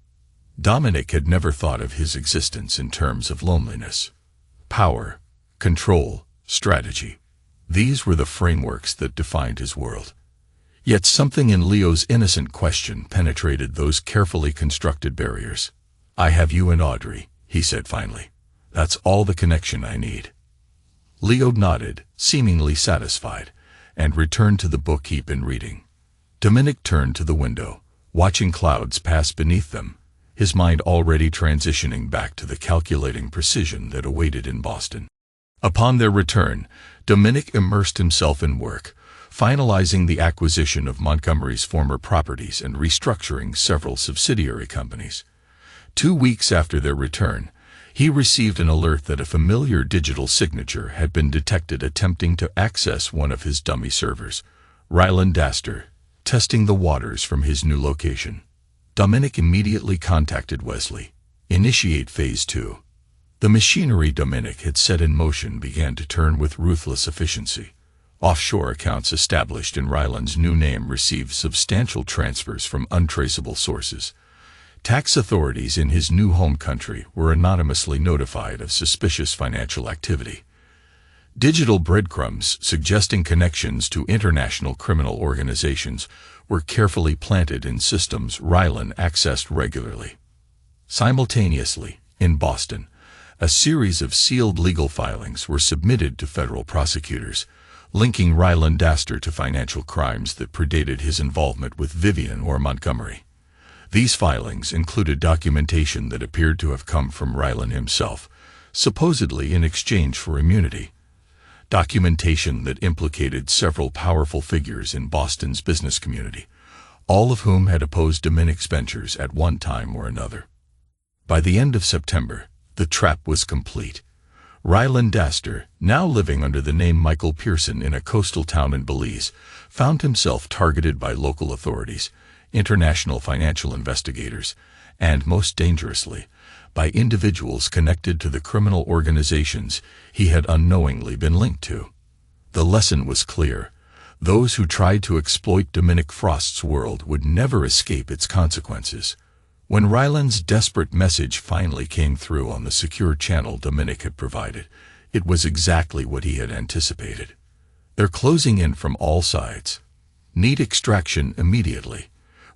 Dominic had never thought of his existence in terms of loneliness. Power, control, strategy. These were the frameworks that defined his world. Yet something in Leo's innocent question penetrated those carefully constructed barriers. "I have you and Audrey," he said finally. "That's all the connection I need." Leo nodded, seemingly satisfied, and returned to the book he'd been reading. Dominic turned to the window, watching clouds pass beneath them, his mind already transitioning back to the calculating precision that awaited in Boston. Upon their return, Dominic immersed himself in work, finalizing the acquisition of Montgomery's former properties and restructuring several subsidiary companies. 2 weeks after their return, he received an alert that a familiar digital signature had been detected attempting to access one of his dummy servers. Ryland Daster, testing the waters from his new location. Dominic immediately contacted Wesley. Initiate Phase 2. The machinery Dominic had set in motion began to turn with ruthless efficiency. Offshore accounts established in Ryland's new name received substantial transfers from untraceable sources. Tax authorities in his new home country were anonymously notified of suspicious financial activity. Digital breadcrumbs suggesting connections to international criminal organizations were carefully planted in systems Ryland accessed regularly. Simultaneously, in Boston, a series of sealed legal filings were submitted to federal prosecutors, linking Ryland Daster to financial crimes that predated his involvement with Vivian or Montgomery. These filings included documentation that appeared to have come from Ryland himself, supposedly in exchange for immunity. Documentation that implicated several powerful figures in Boston's business community, all of whom had opposed Dominic's ventures at one time or another. By the end of September, the trap was complete. Ryland Dastor, now living under the name Michael Pearson in a coastal town in Belize, found himself targeted by local authorities, international financial investigators, and, most dangerously, by individuals connected to the criminal organizations he had unknowingly been linked to. The lesson was clear. Those who tried to exploit Dominic Frost's world would never escape its consequences. When Ryland's desperate message finally came through on the secure channel Dominic had provided, it was exactly what he had anticipated. They're closing in from all sides. Need extraction immediately.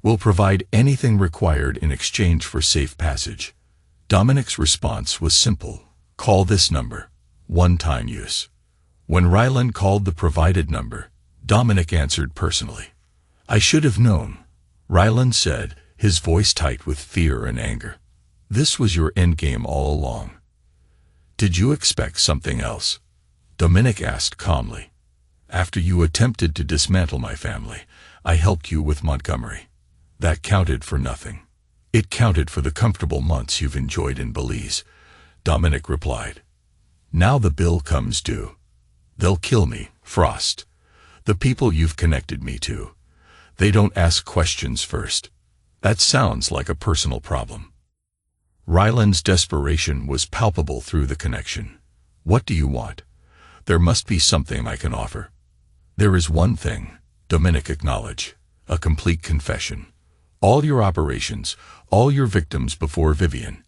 Will provide anything required in exchange for safe passage. Dominic's response was simple. Call this number. One-time use. When Ryland called the provided number, Dominic answered personally. I should have known, Ryland said, his voice tight with fear and anger. This was your endgame all along. Did you expect something else? Dominic asked calmly. After you attempted to dismantle my family, I helped you with Montgomery. That counted for nothing. It counted for the comfortable months you've enjoyed in Belize, Dominic replied. Now the bill comes due. They'll kill me, Frost. The people you've connected me to. They don't ask questions first. That sounds like a personal problem. Ryland's desperation was palpable through the connection. What do you want? There must be something I can offer. There is one thing, Dominic acknowledged, a complete confession. All your operations, all your victims before Vivian.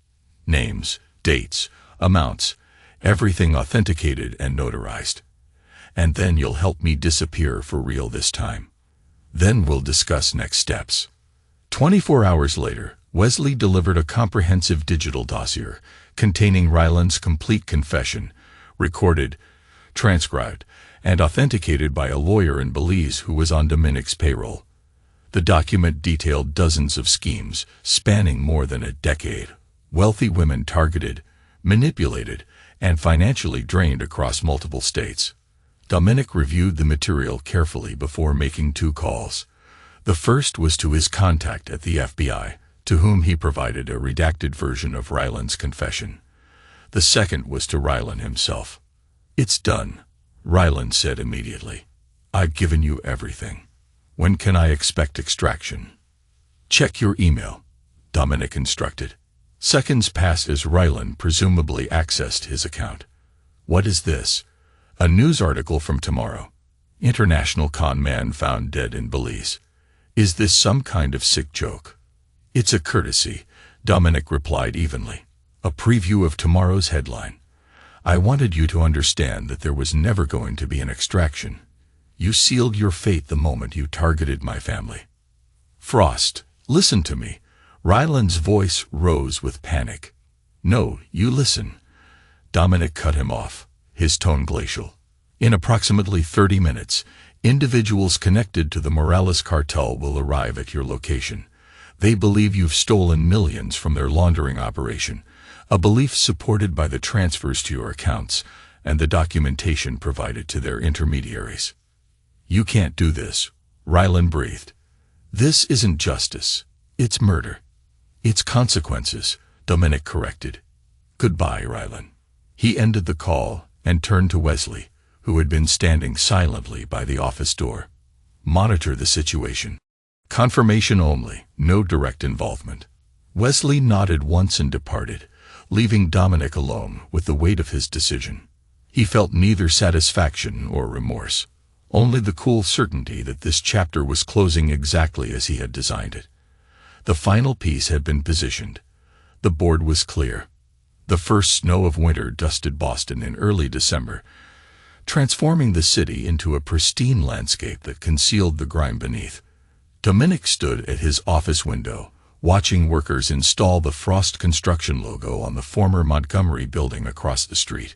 Names, dates, amounts, everything authenticated and notarized. And then you'll help me disappear for real this time. Then we'll discuss next steps. 24 hours later, Wesley delivered a comprehensive digital dossier containing Ryland's complete confession, recorded, transcribed, and authenticated by a lawyer in Belize who was on Dominic's payroll. The document detailed dozens of schemes spanning more than a decade, wealthy women targeted, manipulated, and financially drained across multiple states. Dominic reviewed the material carefully before making 2 calls. The first was to his contact at the FBI, to whom he provided a redacted version of Ryland's confession. The second was to Ryland himself. It's done, Ryland said immediately. I've given you everything. When can I expect extraction? Check your email, Dominic instructed. Seconds passed as Ryland presumably accessed his account. What is this? A news article from tomorrow. International con man found dead in Belize. Is this some kind of sick joke? It's a courtesy, Dominic replied evenly. A preview of tomorrow's headline. I wanted you to understand that there was never going to be an extraction. You sealed your fate the moment you targeted my family. Frost, listen to me. Ryland's voice rose with panic. No, you listen. Dominic cut him off, his tone glacial. In approximately 30 minutes, individuals connected to the Morales cartel will arrive at your location. They believe you've stolen millions from their laundering operation, a belief supported by the transfers to your accounts and the documentation provided to their intermediaries. You can't do this, Ryland breathed. This isn't justice. It's murder. It's consequences, Dominic corrected. Goodbye, Ryland. He ended the call and turned to Wesley, who had been standing silently by the office door. Monitor the situation. Confirmation only, no direct involvement. Wesley nodded once and departed, leaving Dominic alone with the weight of his decision. He felt neither satisfaction or remorse, only the cool certainty that this chapter was closing exactly as he had designed it. The final piece had been positioned. The board was clear. The first snow of winter dusted Boston in early December, transforming the city into a pristine landscape that concealed the grime beneath. Dominic stood at his office window, watching workers install the Frost Construction logo on the former Montgomery building across the street.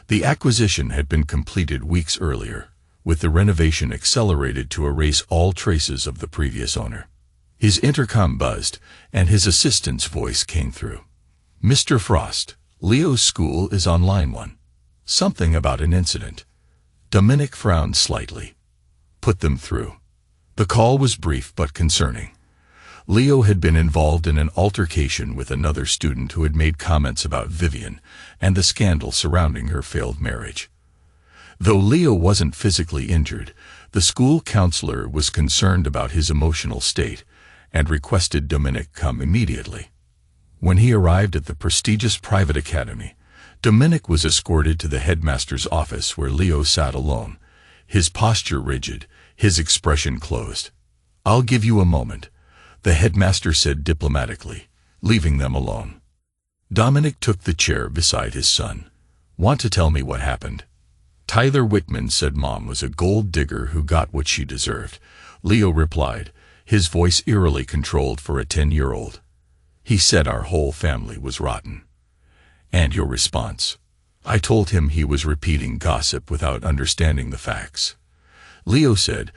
The acquisition had been completed weeks earlier, with the renovation accelerated to erase all traces of the previous owner. His intercom buzzed, and his assistant's voice came through. Mr. Frost, Leo's school is on line 1. Something about an incident. Dominic frowned slightly. Put them through. The call was brief but concerning. Leo had been involved in an altercation with another student who had made comments about Vivian and the scandal surrounding her failed marriage. Though Leo wasn't physically injured, the school counselor was concerned about his emotional state and requested Dominic come immediately. When he arrived at the prestigious private academy, Dominic was escorted to the headmaster's office where Leo sat alone, his posture rigid, his expression closed. "I'll give you a moment," the headmaster said diplomatically, leaving them alone. Dominic took the chair beside his son. "Want to tell me what happened?" "Tyler Whitman said Mom was a gold digger who got what she deserved," Leo replied, his voice eerily controlled for a 10-year-old. "He said our whole family was rotten." "And your response?" "I told him he was repeating gossip without understanding the facts." Leo said,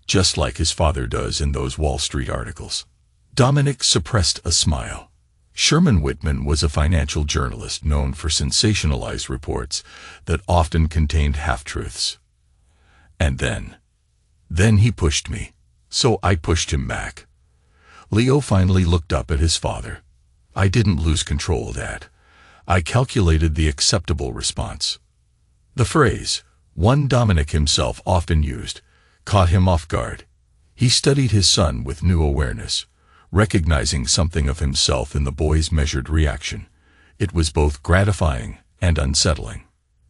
"Just like his father does in those Wall Street articles." Dominic suppressed a smile. Sherman Whitman was a financial journalist known for sensationalized reports that often contained half-truths. "And then he pushed me, so I pushed him back." Leo finally looked up at his father. "I didn't lose control, Dad. I calculated the acceptable response." The phrase, one Dominic himself often used, caught him off guard. He studied his son with new awareness, recognizing something of himself in the boy's measured reaction. It was both gratifying and unsettling.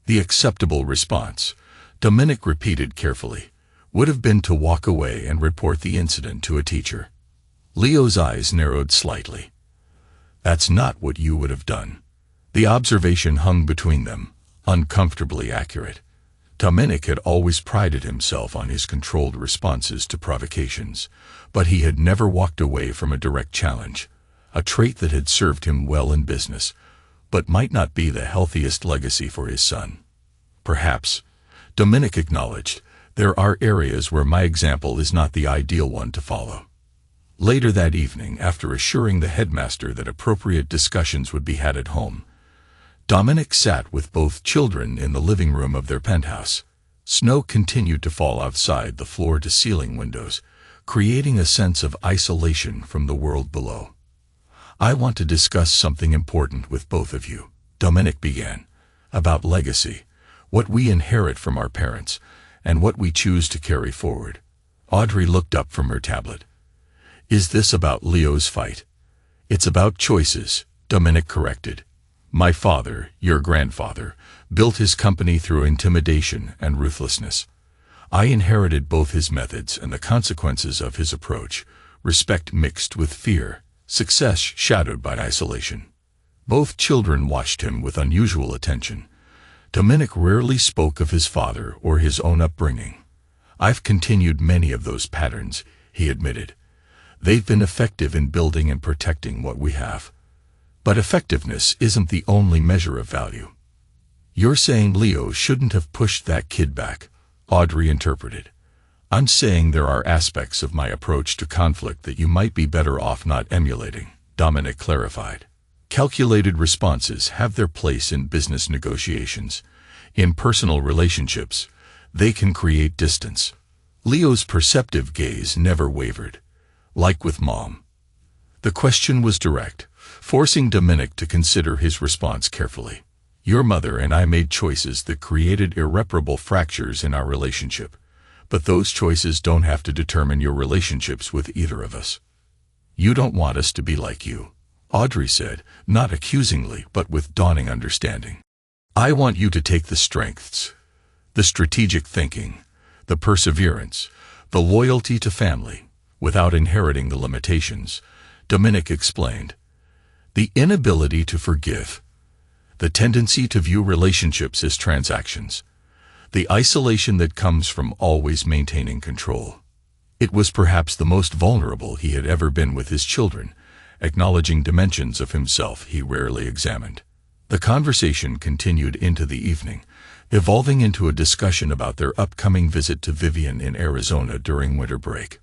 The acceptable response, Dominic repeated carefully, would have been to walk away and report the incident to a teacher. Leo's eyes narrowed slightly. "That's not what you would have done." The observation hung between them, uncomfortably accurate. Dominic had always prided himself on his controlled responses to provocations, but he had never walked away from a direct challenge, a trait that had served him well in business, but might not be the healthiest legacy for his son. "Perhaps," Dominic acknowledged, "there are areas where my example is not the ideal one to follow." Later that evening, after assuring the headmaster that appropriate discussions would be had at home, Dominic sat with both children in the living room of their penthouse. Snow continued to fall outside the floor-to-ceiling windows, creating a sense of isolation from the world below. "I want to discuss something important with both of you," Dominic began, "about legacy, what we inherit from our parents, and what we choose to carry forward." Audrey looked up from her tablet. "Is this about Leo's fight?" "It's about choices," Dominic corrected. "My father, your grandfather, built his company through intimidation and ruthlessness. I inherited both his methods and the consequences of his approach, respect mixed with fear, success shadowed by isolation." Both children watched him with unusual attention. Dominic rarely spoke of his father or his own upbringing. "I've continued many of those patterns," he admitted. "They've been effective in building and protecting what we have. But effectiveness isn't the only measure of value." "You're saying Leo shouldn't have pushed that kid back," Audrey interpreted. "I'm saying there are aspects of my approach to conflict that you might be better off not emulating," Dominic clarified. "Calculated responses have their place in business negotiations. In personal relationships, they can create distance." Leo's perceptive gaze never wavered. "Like with Mom." The question was direct, forcing Dominic to consider his response carefully. "Your mother and I made choices that created irreparable fractures in our relationship, but those choices don't have to determine your relationships with either of us." "You don't want us to be like you," Audrey said, not accusingly but with dawning understanding. "I want you to take the strengths, the strategic thinking, the perseverance, the loyalty to family, without inheriting the limitations," Dominic explained. "The inability to forgive, the tendency to view relationships as transactions, the isolation that comes from always maintaining control." It was perhaps the most vulnerable he had ever been with his children, acknowledging dimensions of himself he rarely examined. The conversation continued into the evening, evolving into a discussion about their upcoming visit to Vivian in Arizona during winter break.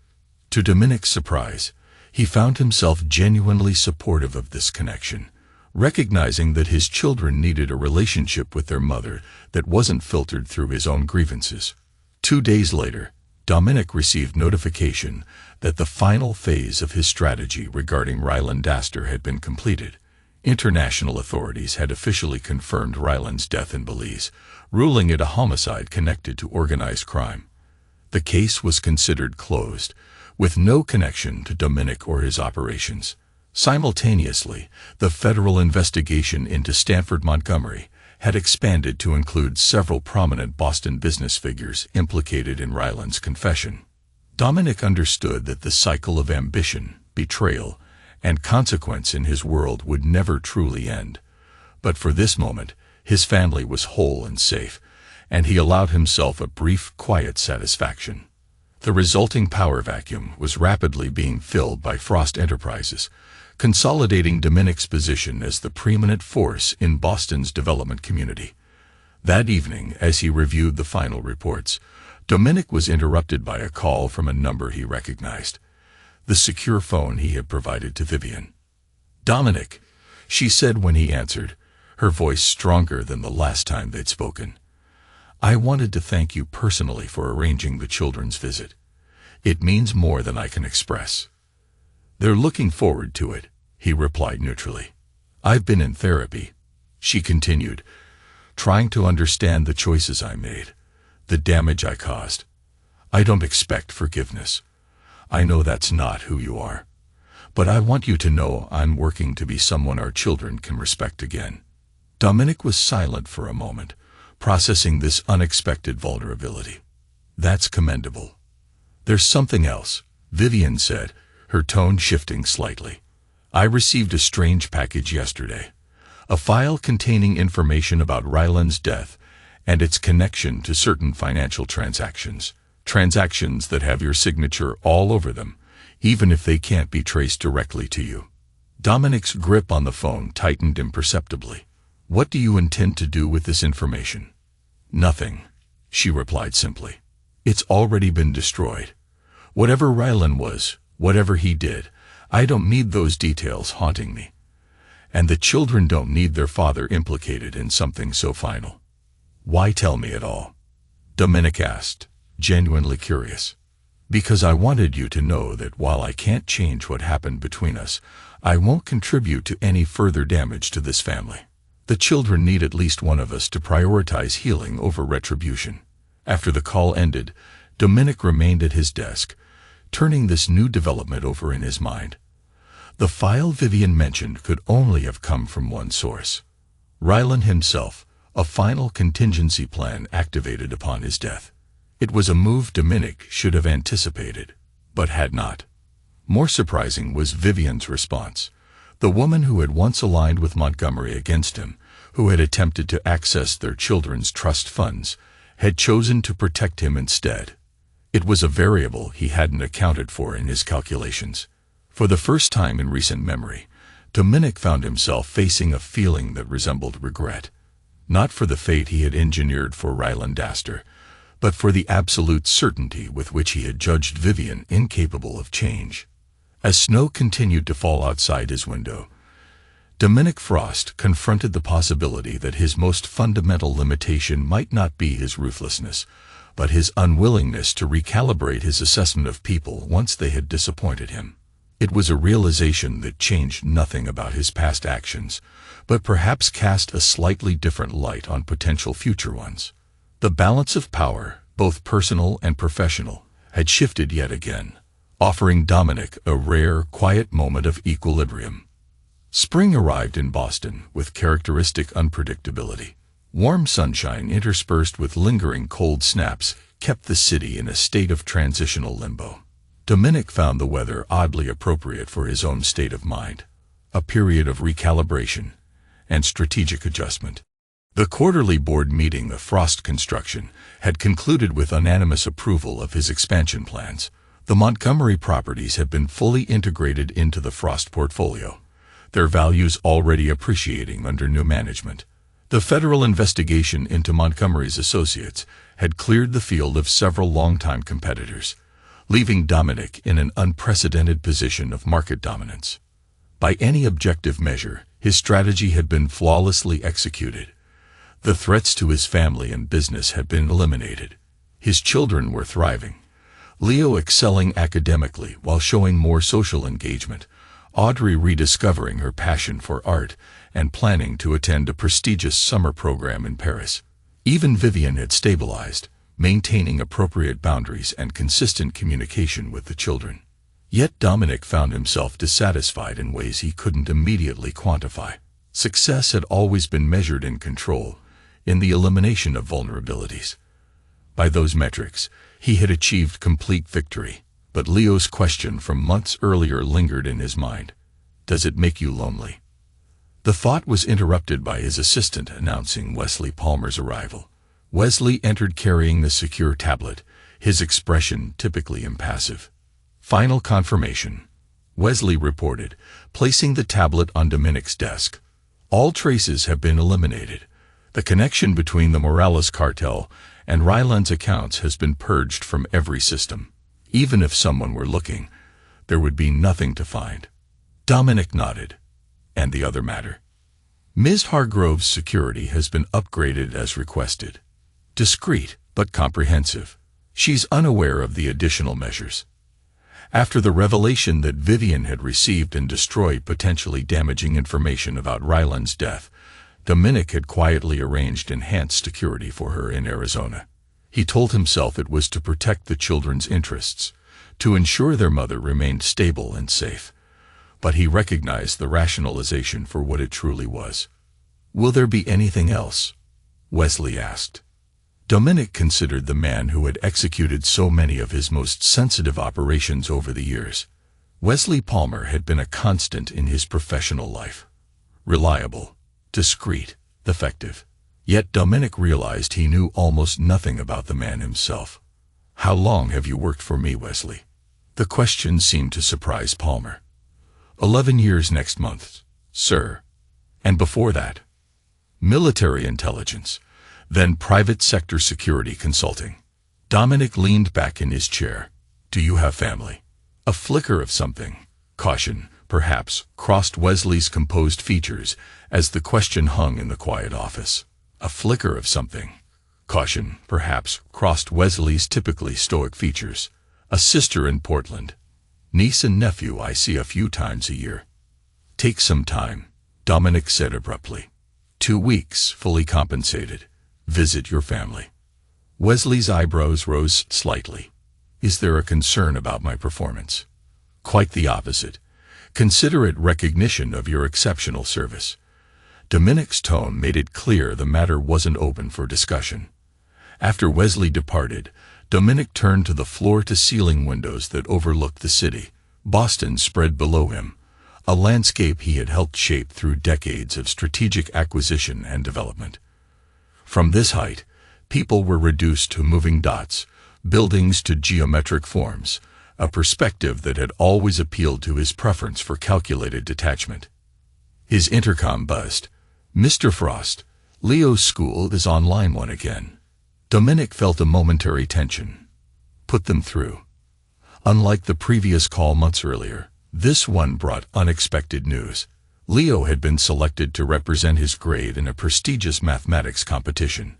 To Dominic's surprise, he found himself genuinely supportive of this connection, recognizing that his children needed a relationship with their mother that wasn't filtered through his own grievances. 2 days later, Dominic received notification that the final phase of his strategy regarding Ryland Astor had been completed. International authorities had officially confirmed Ryland's death in Belize, ruling it a homicide connected to organized crime. The case was considered closed, with no connection to Dominic or his operations. Simultaneously, the federal investigation into Stanford Montgomery had expanded to include several prominent Boston business figures implicated in Ryland's confession. Dominic understood that the cycle of ambition, betrayal, and consequence in his world would never truly end. But for this moment, his family was whole and safe, and he allowed himself a brief, quiet satisfaction. The resulting power vacuum was rapidly being filled by Frost Enterprises, consolidating Dominic's position as the preeminent force in Boston's development community. That evening, as he reviewed the final reports, Dominic was interrupted by a call from a number he recognized, the secure phone he had provided to Vivian. "Dominic," she said when he answered, her voice stronger than the last time they'd spoken. "I wanted to thank you personally for arranging the children's visit. It means more than I can express." "They're looking forward to it," he replied neutrally. "I've been in therapy," she continued, "trying to understand the choices I made, the damage I caused. I don't expect forgiveness. I know that's not who you are. But I want you to know I'm working to be someone our children can respect again." Dominic was silent for a moment, processing this unexpected vulnerability. "That's commendable. There's something else," Vivian said, her tone shifting slightly. "I received a strange package yesterday, a file containing information about Ryland's death and its connection to certain financial transactions that have your signature all over them, even if they can't be traced directly to you." Dominic's grip on the phone tightened imperceptibly. "What do you intend to do with this information?" "Nothing," she replied simply. "It's already been destroyed. Whatever Ryland was, whatever he did, I don't need those details haunting me. And the children don't need their father implicated in something so final." "Why tell me at all?" Dominic asked, genuinely curious. "Because I wanted you to know that while I can't change what happened between us, I won't contribute to any further damage to this family. The children need at least one of us to prioritize healing over retribution." After the call ended, Dominic remained at his desk, turning this new development over in his mind. The file Vivian mentioned could only have come from one source: Ryland himself, a final contingency plan activated upon his death. It was a move Dominic should have anticipated, but had not. More surprising was Vivian's response. The woman who had once aligned with Montgomery against him, who had attempted to access their children's trust funds, had chosen to protect him instead. It was a variable he hadn't accounted for in his calculations. For the first time in recent memory, Dominic found himself facing a feeling that resembled regret, not for the fate he had engineered for Ryland Astor, but for the absolute certainty with which he had judged Vivian incapable of change. As snow continued to fall outside his window, Dominic Frost confronted the possibility that his most fundamental limitation might not be his ruthlessness, but his unwillingness to recalibrate his assessment of people once they had disappointed him. It was a realization that changed nothing about his past actions, but perhaps cast a slightly different light on potential future ones. The balance of power, both personal and professional, had shifted yet again, offering Dominic a rare, quiet moment of equilibrium. Spring arrived in Boston with characteristic unpredictability. Warm sunshine interspersed with lingering cold snaps kept the city in a state of transitional limbo. Dominic found the weather oddly appropriate for his own state of mind, a period of recalibration and strategic adjustment. The quarterly board meeting of Frost Construction had concluded with unanimous approval of his expansion plans. The Montgomery properties had been fully integrated into the Frost portfolio, their values already appreciating under new management. The federal investigation into Montgomery's associates had cleared the field of several longtime competitors, leaving Dominic in an unprecedented position of market dominance. By any objective measure, his strategy had been flawlessly executed. The threats to his family and business had been eliminated. His children were thriving, Leo excelling academically while showing more social engagement, Audrey rediscovering her passion for art and planning to attend a prestigious summer program in Paris. Even Vivian had stabilized, maintaining appropriate boundaries and consistent communication with the children. Yet Dominic found himself dissatisfied in ways he couldn't immediately quantify. Success had always been measured in control, in the elimination of vulnerabilities. By those metrics, he had achieved complete victory, but Leo's question from months earlier lingered in his mind. Does it make you lonely? The thought was interrupted by his assistant announcing Wesley Palmer's arrival. Wesley entered carrying the secure tablet, his expression typically impassive. Final confirmation, Wesley reported, placing the tablet on Dominic's desk. All traces have been eliminated. The connection between the Morales cartel and Ryland's accounts has been purged from every system. Even if someone were looking, there would be nothing to find. Dominic nodded. And the other matter? Ms. Hargrove's security has been upgraded as requested. Discreet, but comprehensive. She's unaware of the additional measures. After the revelation that Vivian had received and destroyed potentially damaging information about Ryland's death, Dominic had quietly arranged enhanced security for her in Arizona. He told himself it was to protect the children's interests, to ensure their mother remained stable and safe. But he recognized the rationalization for what it truly was. Will there be anything else? Wesley asked. Dominic considered the man who had executed so many of his most sensitive operations over the years. Wesley Palmer had been a constant in his professional life. Reliable, discreet, effective. Yet Dominic realized he knew almost nothing about the man himself. How long have you worked for me, Wesley? The question seemed to surprise Palmer. 11 years next month, sir. And before that? Military intelligence, then private sector security consulting. Dominic leaned back in his chair. Do you have family? A flicker of something, caution, perhaps, crossed Wesley's composed features as the question hung in the quiet office. A flicker of something, caution, perhaps, crossed Wesley's typically stoic features. A sister in Portland. Niece and nephew I see a few times a year. Take some time, Dominic said abruptly. 2 weeks, fully compensated. Visit your family. Wesley's eyebrows rose slightly. Is there a concern about my performance? Quite the opposite. Considerate recognition of your exceptional service. Dominic's tone made it clear the matter wasn't open for discussion. After Wesley departed, Dominic turned to the floor-to-ceiling windows that overlooked the city. Boston spread below him, a landscape he had helped shape through decades of strategic acquisition and development. From this height, people were reduced to moving dots, buildings to geometric forms, a perspective that had always appealed to his preference for calculated detachment. His intercom buzzed. Mr. Frost, Leo's school is on line 1 again. Dominic felt a momentary tension. Put them through. Unlike the previous call months earlier, this one brought unexpected news. Leo had been selected to represent his grade in a prestigious mathematics competition.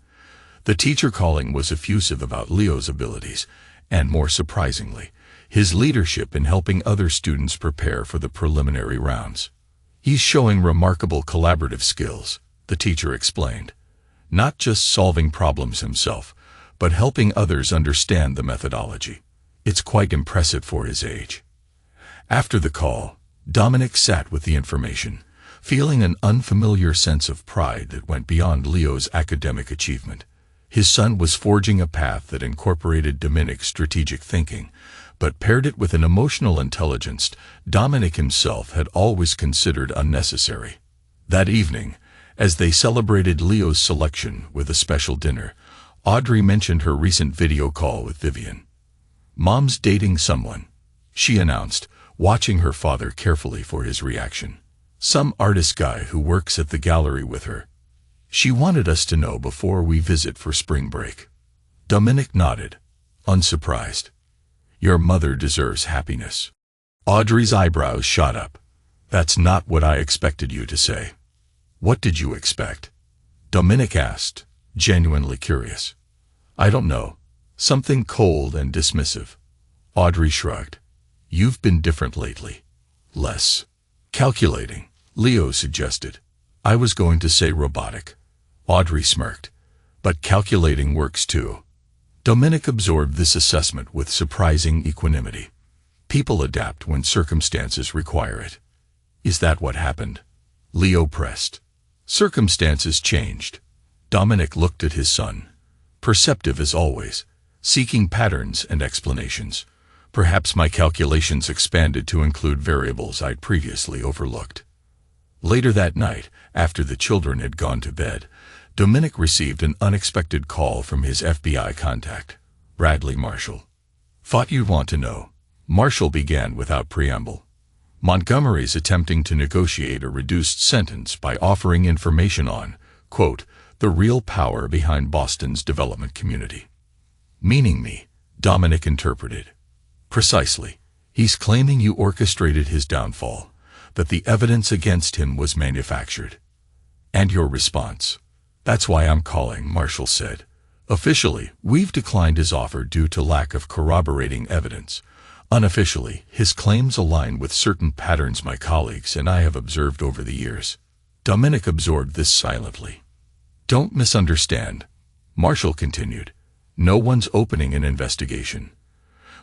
The teacher calling was effusive about Leo's abilities, and more surprisingly, his leadership in helping other students prepare for the preliminary rounds. He's showing remarkable collaborative skills, the teacher explained. Not just solving problems himself, but helping others understand the methodology. It's quite impressive for his age. After the call, Dominic sat with the information, feeling an unfamiliar sense of pride that went beyond Leo's academic achievement. His son was forging a path that incorporated Dominic's strategic thinking, but paired it with an emotional intelligence Dominic himself had always considered unnecessary. That evening, as they celebrated Leo's selection with a special dinner, Audrey mentioned her recent video call with Vivian. Mom's dating someone, she announced, watching her father carefully for his reaction. Some artist guy who works at the gallery with her. She wanted us to know before we visit for spring break. Dominic nodded, unsurprised. Your mother deserves happiness. Audrey's eyebrows shot up. That's not what I expected you to say. What did you expect? Dominic asked, genuinely curious. I don't know. Something cold and dismissive. Audrey shrugged. You've been different lately. Less calculating, Leo suggested. I was going to say robotic. Audrey smirked. But calculating works too. Dominic absorbed this assessment with surprising equanimity. People adapt when circumstances require it. Is that what happened? Leo pressed. Circumstances changed. Dominic looked at his son. Perceptive as always, seeking patterns and explanations. Perhaps my calculations expanded to include variables I'd previously overlooked. Later that night, after the children had gone to bed, Dominic received an unexpected call from his FBI contact, Bradley Marshall. Thought you'd want to know. Marshall began without preamble. Montgomery's attempting to negotiate a reduced sentence by offering information on, quote, the real power behind Boston's development community. Meaning me, Dominic interpreted. Precisely. He's claiming you orchestrated his downfall, that the evidence against him was manufactured. And your response? That's why I'm calling, Marshall said. Officially, we've declined his offer due to lack of corroborating evidence. Unofficially, his claims align with certain patterns my colleagues and I have observed over the years. Dominic absorbed this silently. Don't misunderstand, Marshall continued. No one's opening an investigation.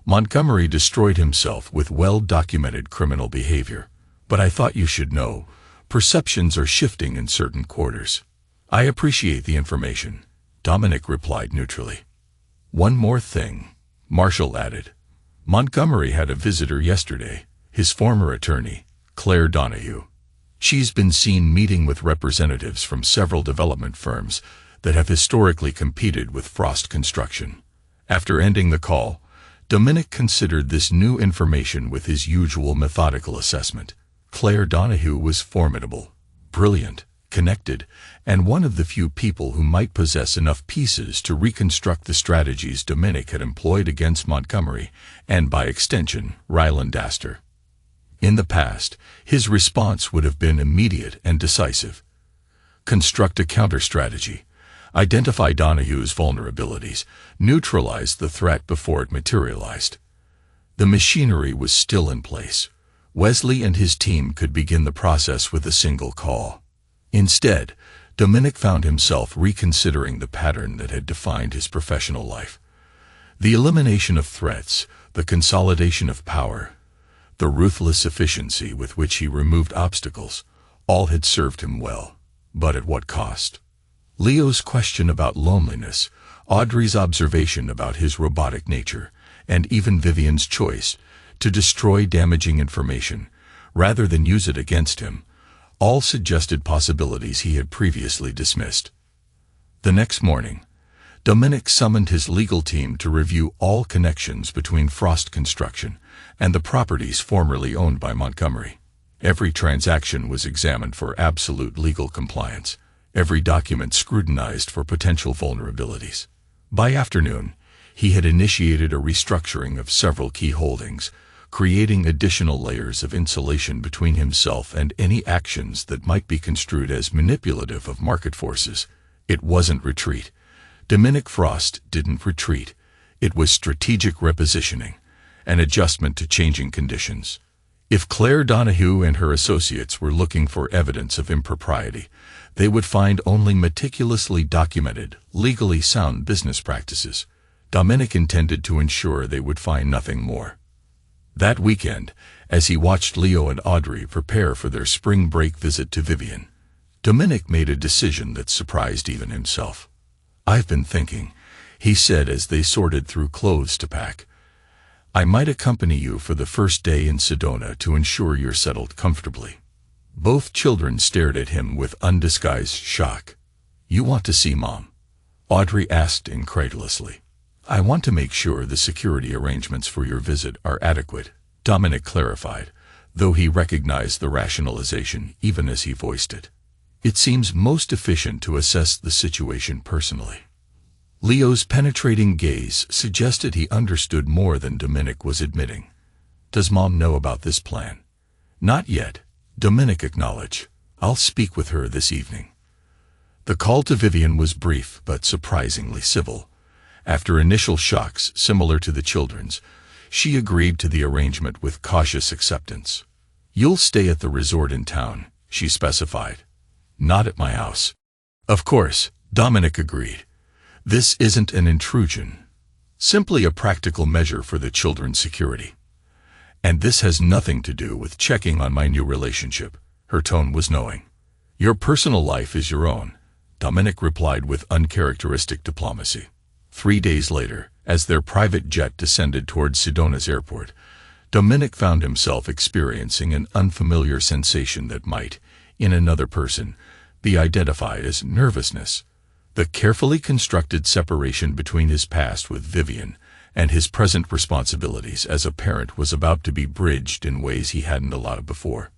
Montgomery destroyed himself with well-documented criminal behavior. But I thought you should know, perceptions are shifting in certain quarters. I appreciate the information, Dominic replied neutrally. One more thing, Marshall added. Montgomery had a visitor yesterday, his former attorney, Claire Donahue. She's been seen meeting with representatives from several development firms that have historically competed with Frost Construction. After ending the call, Dominic considered this new information with his usual methodical assessment. Claire Donahue was formidable, brilliant, connected, and one of the few people who might possess enough pieces to reconstruct the strategies Dominic had employed against Montgomery and, by extension, Ryland Astor. In the past, his response would have been immediate and decisive. Construct a counter-strategy. Identify Donahue's vulnerabilities. Neutralize the threat before it materialized. The machinery was still in place. Wesley and his team could begin the process with a single call. Instead, Dominic found himself reconsidering the pattern that had defined his professional life. The elimination of threats, the consolidation of power, the ruthless efficiency with which he removed obstacles, all had served him well. But at what cost? Leo's question about loneliness, Audrey's observation about his robotic nature, and even Vivian's choice to destroy damaging information rather than use it against him, all suggested possibilities he had previously dismissed. The next morning, Dominic summoned his legal team to review all connections between Frost Construction and the properties formerly owned by Montgomery. Every transaction was examined for absolute legal compliance, every document scrutinized for potential vulnerabilities. By afternoon, he had initiated a restructuring of several key holdings, creating additional layers of insulation between himself and any actions that might be construed as manipulative of market forces. It wasn't retreat. Dominic Frost didn't retreat. It was strategic repositioning, an adjustment to changing conditions. If Claire Donahue and her associates were looking for evidence of impropriety, they would find only meticulously documented, legally sound business practices. Dominic intended to ensure they would find nothing more. That weekend, as he watched Leo and Audrey prepare for their spring break visit to Vivian, Dominic made a decision that surprised even himself. I've been thinking, he said as they sorted through clothes to pack. I might accompany you for the first day in Sedona to ensure you're settled comfortably. Both children stared at him with undisguised shock. You want to see Mom? Audrey asked incredulously. I want to make sure the security arrangements for your visit are adequate, Dominic clarified, though he recognized the rationalization even as he voiced it. It seems most efficient to assess the situation personally. Leo's penetrating gaze suggested he understood more than Dominic was admitting. Does Mom know about this plan? Not yet, Dominic acknowledged. I'll speak with her this evening. The call to Vivian was brief but surprisingly civil. After initial shocks similar to the children's, She agreed to the arrangement with cautious acceptance. "You'll stay at the resort in town," she specified. "Not at my house." "Of course," Dominic agreed. "This isn't an intrusion, simply a practical measure for the children's security. And this has nothing to do with checking on my new relationship." Her tone was knowing. "Your personal life is your own," Dominic replied with uncharacteristic diplomacy. 3 days later, as their private jet descended towards Sedona's airport, Dominic found himself experiencing an unfamiliar sensation that might, in another person, be identified as nervousness. The carefully constructed separation between his past with Vivian and his present responsibilities as a parent was about to be bridged in ways he hadn't allowed before.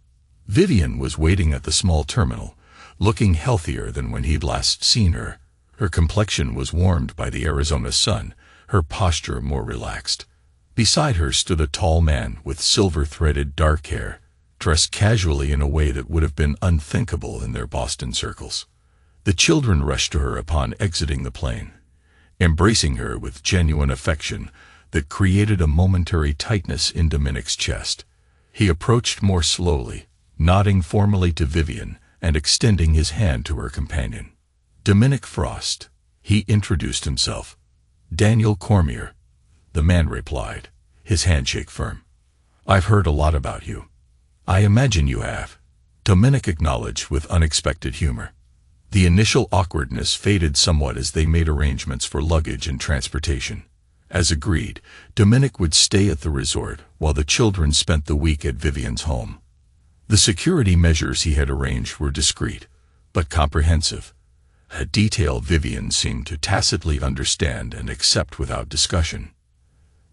Vivian was waiting at the small terminal, looking healthier than when he'd last seen her. Her complexion was warmed by the Arizona sun, her posture more relaxed. Beside her stood a tall man with silver-threaded dark hair, dressed casually in a way that would have been unthinkable in their Boston circles. The children rushed to her upon exiting the plane, embracing her with genuine affection that created a momentary tightness in Dominic's chest. He approached more slowly, nodding formally to Vivian and extending his hand to her companion. "Dominic Frost," he introduced himself. "Daniel Cormier," the man replied, his handshake firm. "I've heard a lot about you." "I imagine you have," Dominic acknowledged with unexpected humor. The initial awkwardness faded somewhat as they made arrangements for luggage and transportation. As agreed, Dominic would stay at the resort while the children spent the week at Vivian's home. The security measures he had arranged were discreet, but comprehensive, a detail Vivian seemed to tacitly understand and accept without discussion.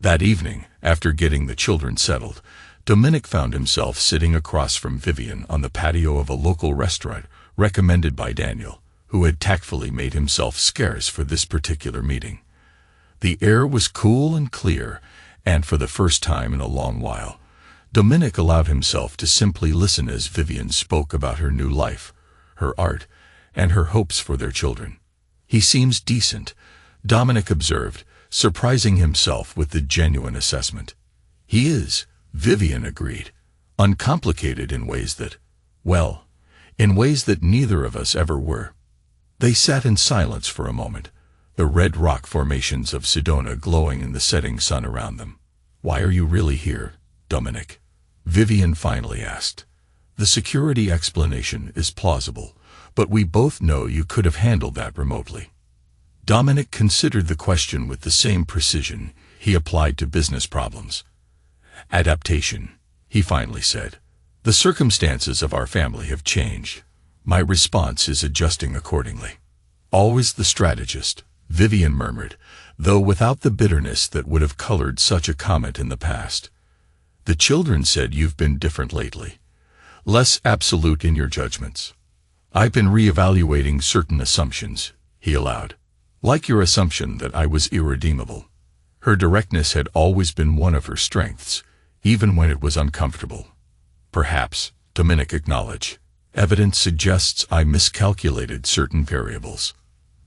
That evening, after getting the children settled, Dominic found himself sitting across from Vivian on the patio of a local restaurant recommended by Daniel, who had tactfully made himself scarce for this particular meeting. The air was cool and clear, and for the first time in a long while, Dominic allowed himself to simply listen as Vivian spoke about her new life, her art, and her hopes for their children. "He seems decent," Dominic observed, surprising himself with the genuine assessment. "He is," Vivian agreed, "uncomplicated in ways that, well, in ways that neither of us ever were." They sat in silence for a moment, the red rock formations of Sedona glowing in the setting sun around them. "Why are you really here, Dominic?" Vivian finally asked. "The security explanation is plausible, but we both know you could have handled that remotely." Dominic considered the question with the same precision he applied to business problems. "Adaptation," he finally said. "The circumstances of our family have changed. My response is adjusting accordingly." "Always the strategist," Vivian murmured, though without the bitterness that would have colored such a comment in the past. "The children said you've been different lately, less absolute in your judgments." "I've been reevaluating certain assumptions," he allowed. "Like your assumption that I was irredeemable." Her directness had always been one of her strengths, even when it was uncomfortable. "Perhaps," Dominic acknowledged, "evidence suggests I miscalculated certain variables."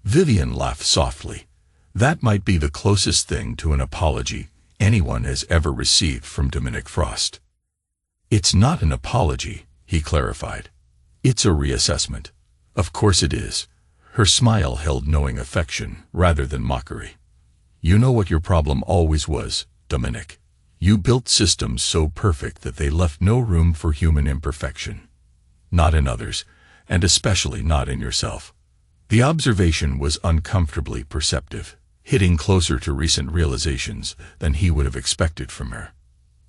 Vivian laughed softly. That might be the closest thing to an apology anyone has ever received from Dominic Frost. "It's not an apology," he clarified. "It's a reassessment." "Of course it is." Her smile held knowing affection rather than mockery. "You know what your problem always was, Dominic. You built systems so perfect that they left no room for human imperfection. Not in others, and especially not in yourself." The observation was uncomfortably perceptive, hitting closer to recent realizations than he would have expected from her.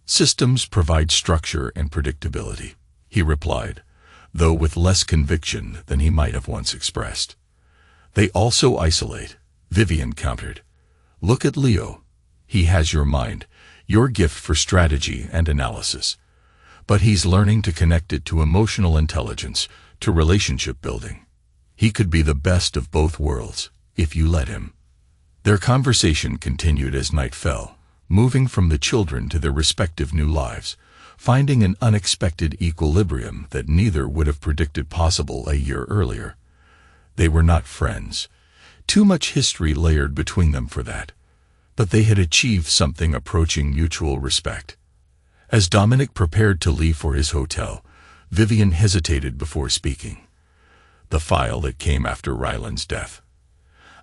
"Systems provide structure and predictability," he replied, though with less conviction than he might have once expressed. "They also isolate," Vivian countered. "Look at Leo. He has your mind, your gift for strategy and analysis. But he's learning to connect it to emotional intelligence, to relationship building. He could be the best of both worlds, if you let him." Their conversation continued as night fell, moving from the children to their respective new lives, finding an unexpected equilibrium that neither would have predicted possible a year earlier. They were not friends. Too much history layered between them for that. But they had achieved something approaching mutual respect. As Dominic prepared to leave for his hotel, Vivian hesitated before speaking. "The file that came after Ryland's death.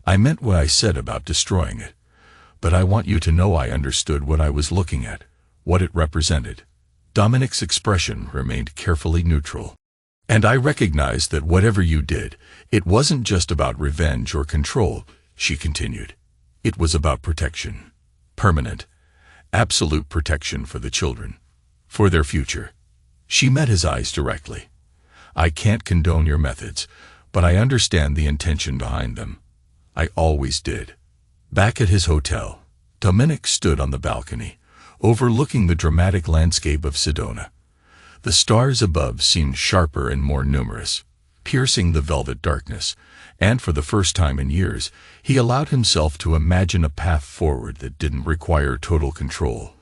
I meant what I said about destroying it, but I want you to know I understood what I was looking at, what it represented." Dominic's expression remained carefully neutral. "And I recognized that whatever you did, it wasn't just about revenge or control," she continued. "It was about protection. Permanent, absolute protection for the children. For their future." She met his eyes directly. "I can't condone your methods, but I understand the intention behind them. I always did." Back at his hotel, Dominic stood on the balcony, overlooking the dramatic landscape of Sedona. The stars above seemed sharper and more numerous, piercing the velvet darkness, and for the first time in years, he allowed himself to imagine a path forward that didn't require total control,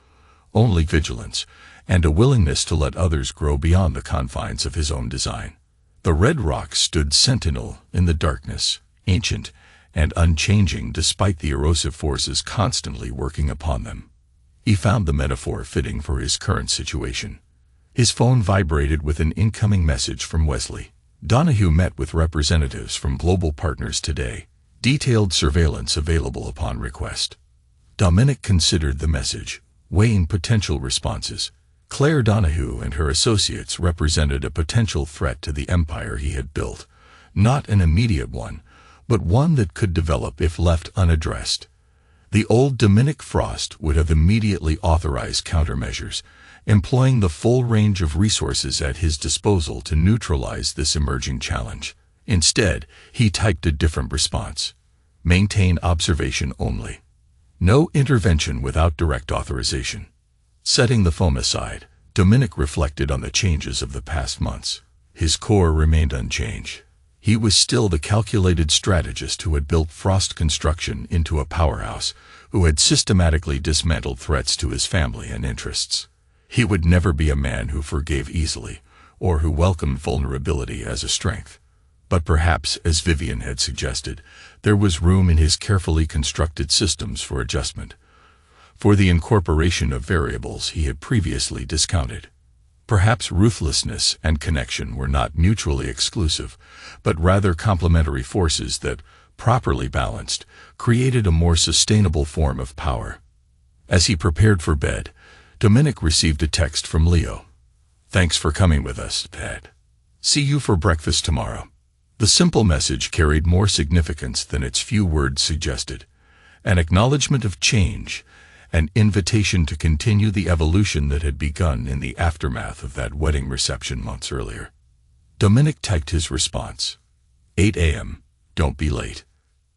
only vigilance, and a willingness to let others grow beyond the confines of his own design. The red rocks stood sentinel in the darkness, ancient and unchanging despite the erosive forces constantly working upon them. He found the metaphor fitting for his current situation. His phone vibrated with an incoming message from Wesley. "Donahue met with representatives from global partners today. Detailed surveillance available upon request." Dominic considered the message, weighing potential responses. Claire Donahue and her associates represented a potential threat to the empire he had built, not an immediate one, but one that could develop if left unaddressed. The old Dominic Frost would have immediately authorized countermeasures, employing the full range of resources at his disposal to neutralize this emerging challenge. Instead, he typed a different response. "Maintain observation only. No intervention without direct authorization." Setting the phone aside, Dominic reflected on the changes of the past months. His core remained unchanged. He was still the calculated strategist who had built Frost Construction into a powerhouse, who had systematically dismantled threats to his family and interests. He would never be a man who forgave easily, or who welcomed vulnerability as a strength. But perhaps, as Vivian had suggested, there was room in his carefully constructed systems for adjustment, for the incorporation of variables he had previously discounted. Perhaps ruthlessness and connection were not mutually exclusive, but rather complementary forces that, properly balanced, created a more sustainable form of power. As he prepared for bed, Dominic received a text from Leo. "Thanks for coming with us, Dad. See you for breakfast tomorrow." The simple message carried more significance than its few words suggested. An acknowledgement of change, an invitation to continue the evolution that had begun in the aftermath of that wedding reception months earlier. Dominic typed his response. 8 a.m. Don't be late.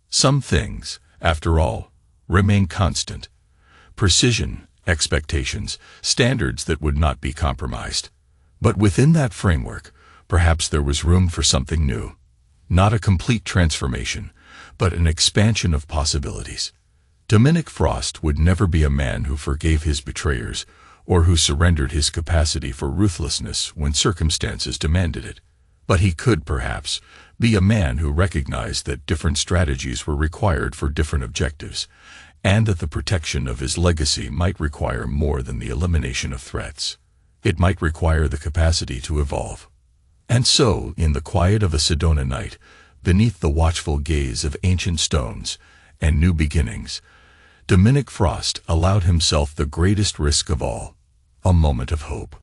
Some things, after all, remain constant. Precision, expectations, standards that would not be compromised. But within that framework, perhaps there was room for something new. Not a complete transformation, but an expansion of possibilities. Dominic Frost would never be a man who forgave his betrayers, or who surrendered his capacity for ruthlessness when circumstances demanded it. But he could, perhaps, be a man who recognized that different strategies were required for different objectives, and that the protection of his legacy might require more than the elimination of threats. It might require the capacity to evolve. And so, in the quiet of a Sedona night, beneath the watchful gaze of ancient stones and new beginnings, Dominic Frost allowed himself the greatest risk of all, a moment of hope.